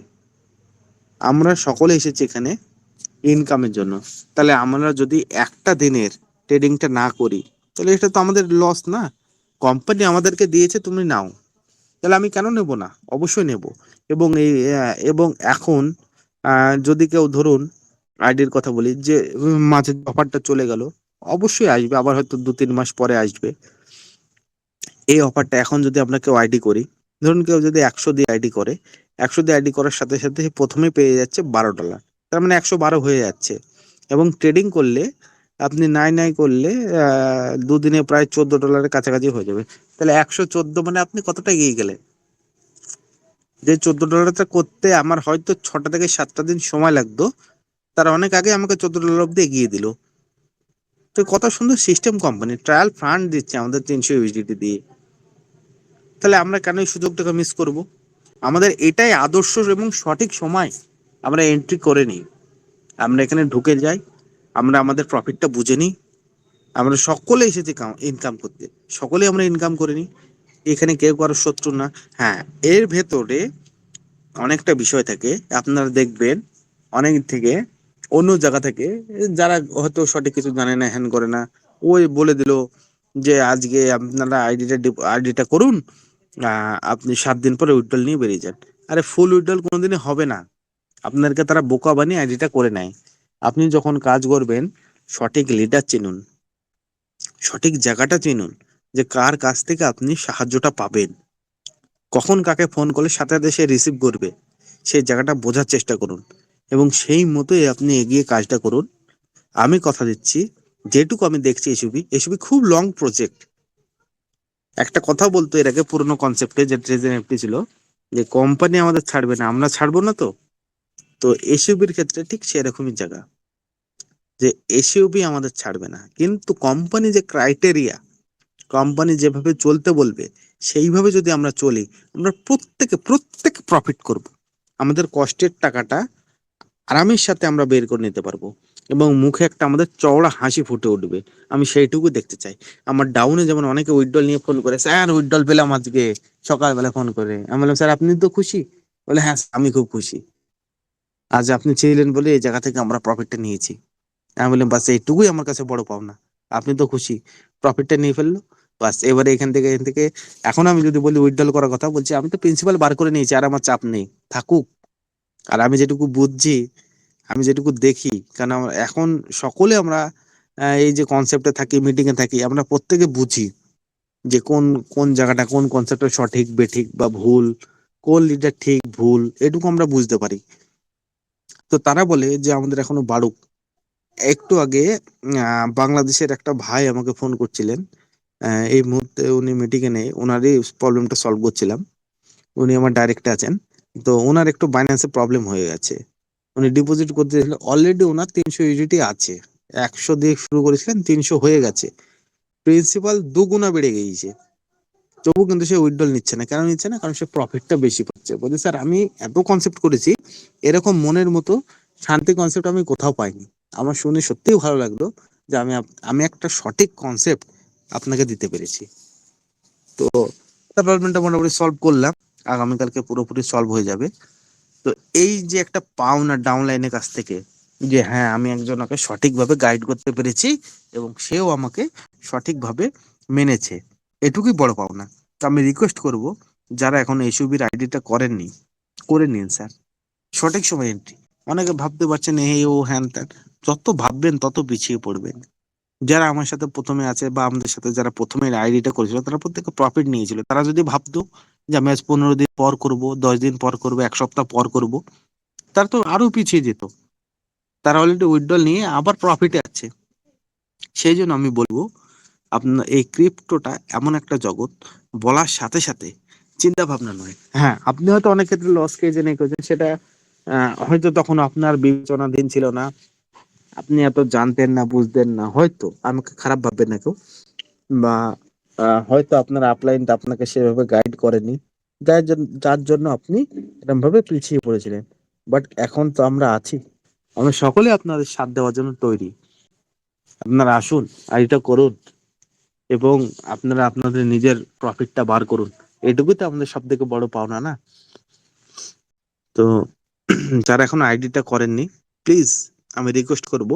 আমরা সকলে এসেছি এখানে ইনকামের জন্য, তাহলে আমরা যদি একটা দিনের ট্রেডিংটা না করি, তাহলে এটা তো আমাদের লস না। কোম্পানি আমাদেরকে দিয়েছে, তুমি নাও, তাহলে আমি কেন নেব না? অবশ্যই নেব। এবং এবং এখন যদি কেউ ধরুন, আইডির কথা বলি, যে মাঝে অফারটা চলে গেল, অবশ্যই আসবে, আবার হয়তো 2-3 মাস পরে আসবে এই অফারটা। এখন যদি আমরা কেউ আইডি করি, ধরুন কেউ যদি 100 দিয়ে আইডি করে, 100 দিয়ে আইডি করার সাথে সাথে প্রথমে পেয়ে যাচ্ছে $12, তার মানে 112 হয়ে যাচ্ছে। এবং ট্রেডিং করলে আপনি নাই নাই করলে দুদিনে প্রায় $14 কাছাকাছি হয়ে যাবে। তাহলে 114 মানে আপনি কতটা এগিয়ে গেলেন। যে $14টা করতে আমার হয়তো 6টা থেকে 7টা দিন সময় লাগতো, তার অনেক আগে আমাকে $14 অব্দি এগিয়ে দিল। তো কত সুন্দর সিস্টেম, কোম্পানি ট্রায়াল ফান্ড দিচ্ছে আমাদের 300 ইউএসডিটি দিয়ে। তাহলে আমরা কেন এই সুযোগটাকে মিস করব? আমাদের এটাই আদর্শ এবং সঠিক সময়, আমরা এন্ট্রি করে নিই, আমরা এখানে ঢুকে যাই, আমরা আমাদের প্রফিটটা বুঝে নিই। আমরা সকলে এসেছি ইনকাম করতে, সকলেই আমরা ইনকাম করে নিই, এখানে কেউ কারোর শত্রু না। হ্যাঁ, এর ভেতরে অনেকটা বিষয় থাকে, আপনারা দেখবেন অনেক থেকে অন্য জায়গা থেকে, যারা হয়তো সঠিক কিছু জানে না, হ্যান করে না, ওই বলে দিল যে আজকে আপনারা আইডিটা করুন, আপনি 7 দিন পরে উইথড্রল নিয়ে বেরিয়ে যান। আরে ফুল উইথড্রল কোনোদিনই হবে না, আপনাদেরকে তারা বোকা বানিয়ে আইডিটা করে নেয়। আপনি যখন কাজ করবেন, সঠিক লিডার চিনুন, সঠিক জায়গাটা চিনুন, যে কার কাছ থেকে আপনি সাহায্যটা পাবেন, কখন কাকে ফোন করলে সাথে সাথে সে রিসিভ করবে, সেই জায়গাটা বোঝার চেষ্টা করুন এবং সেই মতোই আপনি এগিয়ে কাজটা করুন। আমি কথা দিচ্ছি, যেটুকু আমি দেখছি এসবই খুব লং প্রজেক্ট। একটা কথা বলতো এর আগে পুরোনো কনসেপ্টে, যে ট্রেজারি এফটি ছিল, যে কোম্পানি আমাদের ছাড়বে না, আমরা ছাড়বো না। তো তো এসইউবির ক্ষেত্রে ঠিক সেরকমই জায়গা, যে এসইউবি আমাদের ছাড়বে না, কিন্তু কোম্পানি যে ক্রাইটেরিয়া, কোম্পানি যেভাবে চলতে বলবে সেইভাবে যদি আমরা চলি, আমরা প্রত্যেকে প্রফিট করব। আমাদের কষ্টের টাকাটা আরামের সাথে আমরা বের করে নিতে পারবো এবং মুখে একটা আমাদের চওড়া হাসি ফুটে উঠবে। আমি সেইটুকু দেখতে চাই। আমার ডাউনে যেমন অনেকে উইথড্রল নিয়ে ফোন করে, স্যার উইথড্রল পেলাম আজকে সকালবেলা, ফোন করে আমি বললাম স্যার আপনি তো খুশি? বলে হ্যাঁ আমি খুব খুশি, আজ আপনি ছিলেন বলে এই জায়গা থেকে আমরা প্রফিটটা নিয়েছি। আমি বললাম বাস এইটুকুই আমার কাছে বড় পাওনা, আপনি তো খুশি, প্রফিটটা নিয়ে ফেললো। বাস এবারে এখান থেকে এখন আমি যদি বলি উইথড্রল করার কথা, বলছি আমি তো প্রিন্সিপাল বার করে নিয়েছি, আর আমার চাপ নেই, থাকুক। আর আমি যেটুকু বুঝছি, আমি যেটুকু দেখি, কারণ এখন সকলে আমরা এই যে কনসেপ্টে থাকি, মিটিং এ থাকি, আমরা প্রত্যেকে বুঝি যে কোন কোন জায়গাটা কোন কনসেপ্টটা সঠিক বেঠিক বা ভুল, কোন লিডার ঠিক ভুল, এটুকু আমরা বুঝতে পারি। তো তারা বলে যে আমাদের এখনো বাড়ুক। একটু আগে বাংলাদেশের একটা ভাই আমাকে ফোন করছিলেন। এই মুহূর্তে উনি মিটিং এ নেই, ওনারই প্রবলেমটা সলভ করছিলাম। উনি আমার ডাইরেক্টে আছেন। তো ওনার একটু বাইন্যান্সে প্রবলেম হয়ে গেছে। উনি ডিপোজিট করতে চাইছিলেন, অলরেডি ওনার 300 ইউডিটি আছে। 100 দিয়ে শুরু করেছিলেন, 300 হয়ে গেছে। প্রিন্সিপাল দুগুণা বেড়ে গিয়েছে, তবু কিন্তু সে উইথড্রল নিচ্ছে না। কেন নিচ্ছে না? কারণ সে প্রফিটটা বেশি পাচ্ছে। বলছে স্যার আমি এত কনসেপ্ট করেছি, এরকম মনের মতো শান্তি কনসেপ্ট আমি কোথাও পাইনি। আমার শুনে সত্যিই ভালো লাগলো যে আমি একটা সঠিক কনসেপ্ট আপনাকে দিতে পেরেছি। তো তার প্রবলেমটা মোটামুটি সলভ করলাম, আগামীকালকে পুরোপুরি সলভ হয়ে যাবে। তো এই যে একটা পাওনা ডাউনলাইনের কাছ থেকে, যে হ্যাঁ আমি একজনকে সঠিকভাবে গাইড করতে পেরেছি এবং সেও আমাকে সঠিকভাবে মেনেছে, এটুকুই বড় পাওনা। তো আমি রিকোয়েস্ট করব, যারা এখন এসইউবির আইডিটা করেননি, করে নিন স্যার, সঠিক সময় এন্ট্রি। অনেকে ভাবতে পারছেন এই ও হ্যান ত্যান, যত ভাববেন তত পিছিয়ে পড়বেন। যারা আমার সাথে প্রথমে আছে বা আমাদের সাথে যারা প্রথমে আইডিটা করেছিল, তারা প্রত্যেকে প্রফিট নিয়েছিল। তারা যদি ভাবতো যে আমি আজ 15 দিন পর করব, 10 দিন পর করব, 1 সপ্তাহ পর করব, তারা তো আরো পিছিয়ে যেত। তারা অলরেডি উইথড্রল নিয়ে আবার প্রফিটে আছে। সেই জন্য আমি বলবো, আপনার এই ক্রিপ্টোটা এমন একটা জগৎ, বলার সাথে সাথে চিন্তা ভাবনা নয়। হ্যাঁ, আপনি হয়তো অনেক ক্ষেত্রে লস খেয়েছেন, এই করেছেন, সেটা হয়তো তখন আপনার বিবেচনাধীন ছিল না, আপনি এত জানতেন না, বুঝতেন না, হয়তো আমাকে খারাপ ভাববেন না কেউ, বা হয়তো আপনার আপলাইনটা আপনাকে সেভাবে গাইড করেনি, যার জন্য আপনি এরকম ভাবে পিছিয়ে পড়েছিলেন। বাট এখন তো আমরা আছি, আমরা সকলে আপনাদের সাথ দেওয়ার জন্য তৈরি। আপনারা আসুন, আর এটা করুন, এবং আপনারা আপনাদের নিজের প্রফিটটা বার করুন। এটুকুই তো আমাদের সব থেকে বড় পাওনা, না? তো যারা এখন আইডিটা করেননি, প্লিজ আমি রিকোয়েস্ট করব,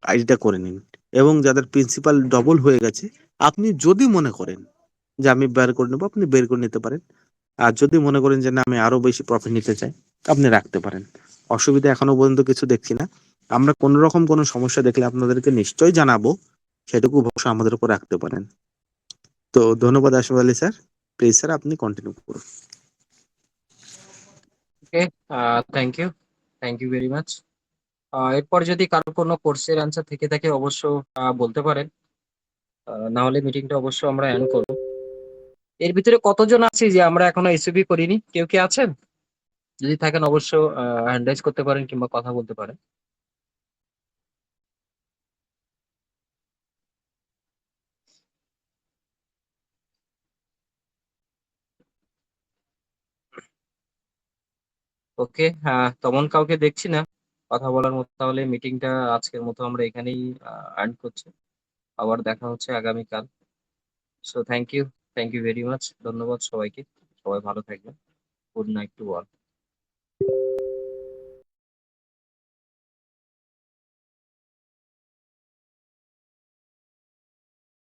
আইডিটা করে নিন। এবং যাদের প্রিন্সিপাল ডবল হয়ে গেছে, আপনি যদি মনে করেন যে আমি বের করে নেবো, আপনি বের করে নিতে পারেন। আর যদি মনে করেন যে না আমি আরো বেশি প্রফিট নিতে চাই, আপনি রাখতে পারেন। অসুবিধা এখনো পর্যন্ত কিছু দেখছি না। আমরা কোন রকম কোনো সমস্যা দেখলে আপনাদেরকে নিশ্চয়ই জানাবো, সেটুকু ভরসা আমাদের উপর রাখতে পারেন। তো ধন্যবাদ Asif Ali sir. Please sir আপনি কন্টিনিউ করুন। ওকে, থ্যাংক ইউ ভেরি মাচ। এরপর যদি কারো কোনো কোর্সের অ্যান্সার থেকে থাকে অবশ্য বলতে পারেন। না হলে মিটিংটা অবশ্য আমরা এন্ড করব। এর ভিতরে কতজন আছি যে আমরা এখনো এসইবি করিনি? কেউ কি আছেন? যদি থাকেন অবশ্য হ্যান্ড রাইজ করতে পারেন কিংবা কথা বলতে পারেন। ওকে, তেমন কাউকে দেখছি না কথা বলার মতো। তাহলে মিটিংটা আজকের মতো আমরা এখানেই এন্ড করছি। আবার দেখা হচ্ছে আগামীকাল। So thank you very much. ধন্যবাদ সবাইকে। সবাই ভালো থাকবেন। Good night to all.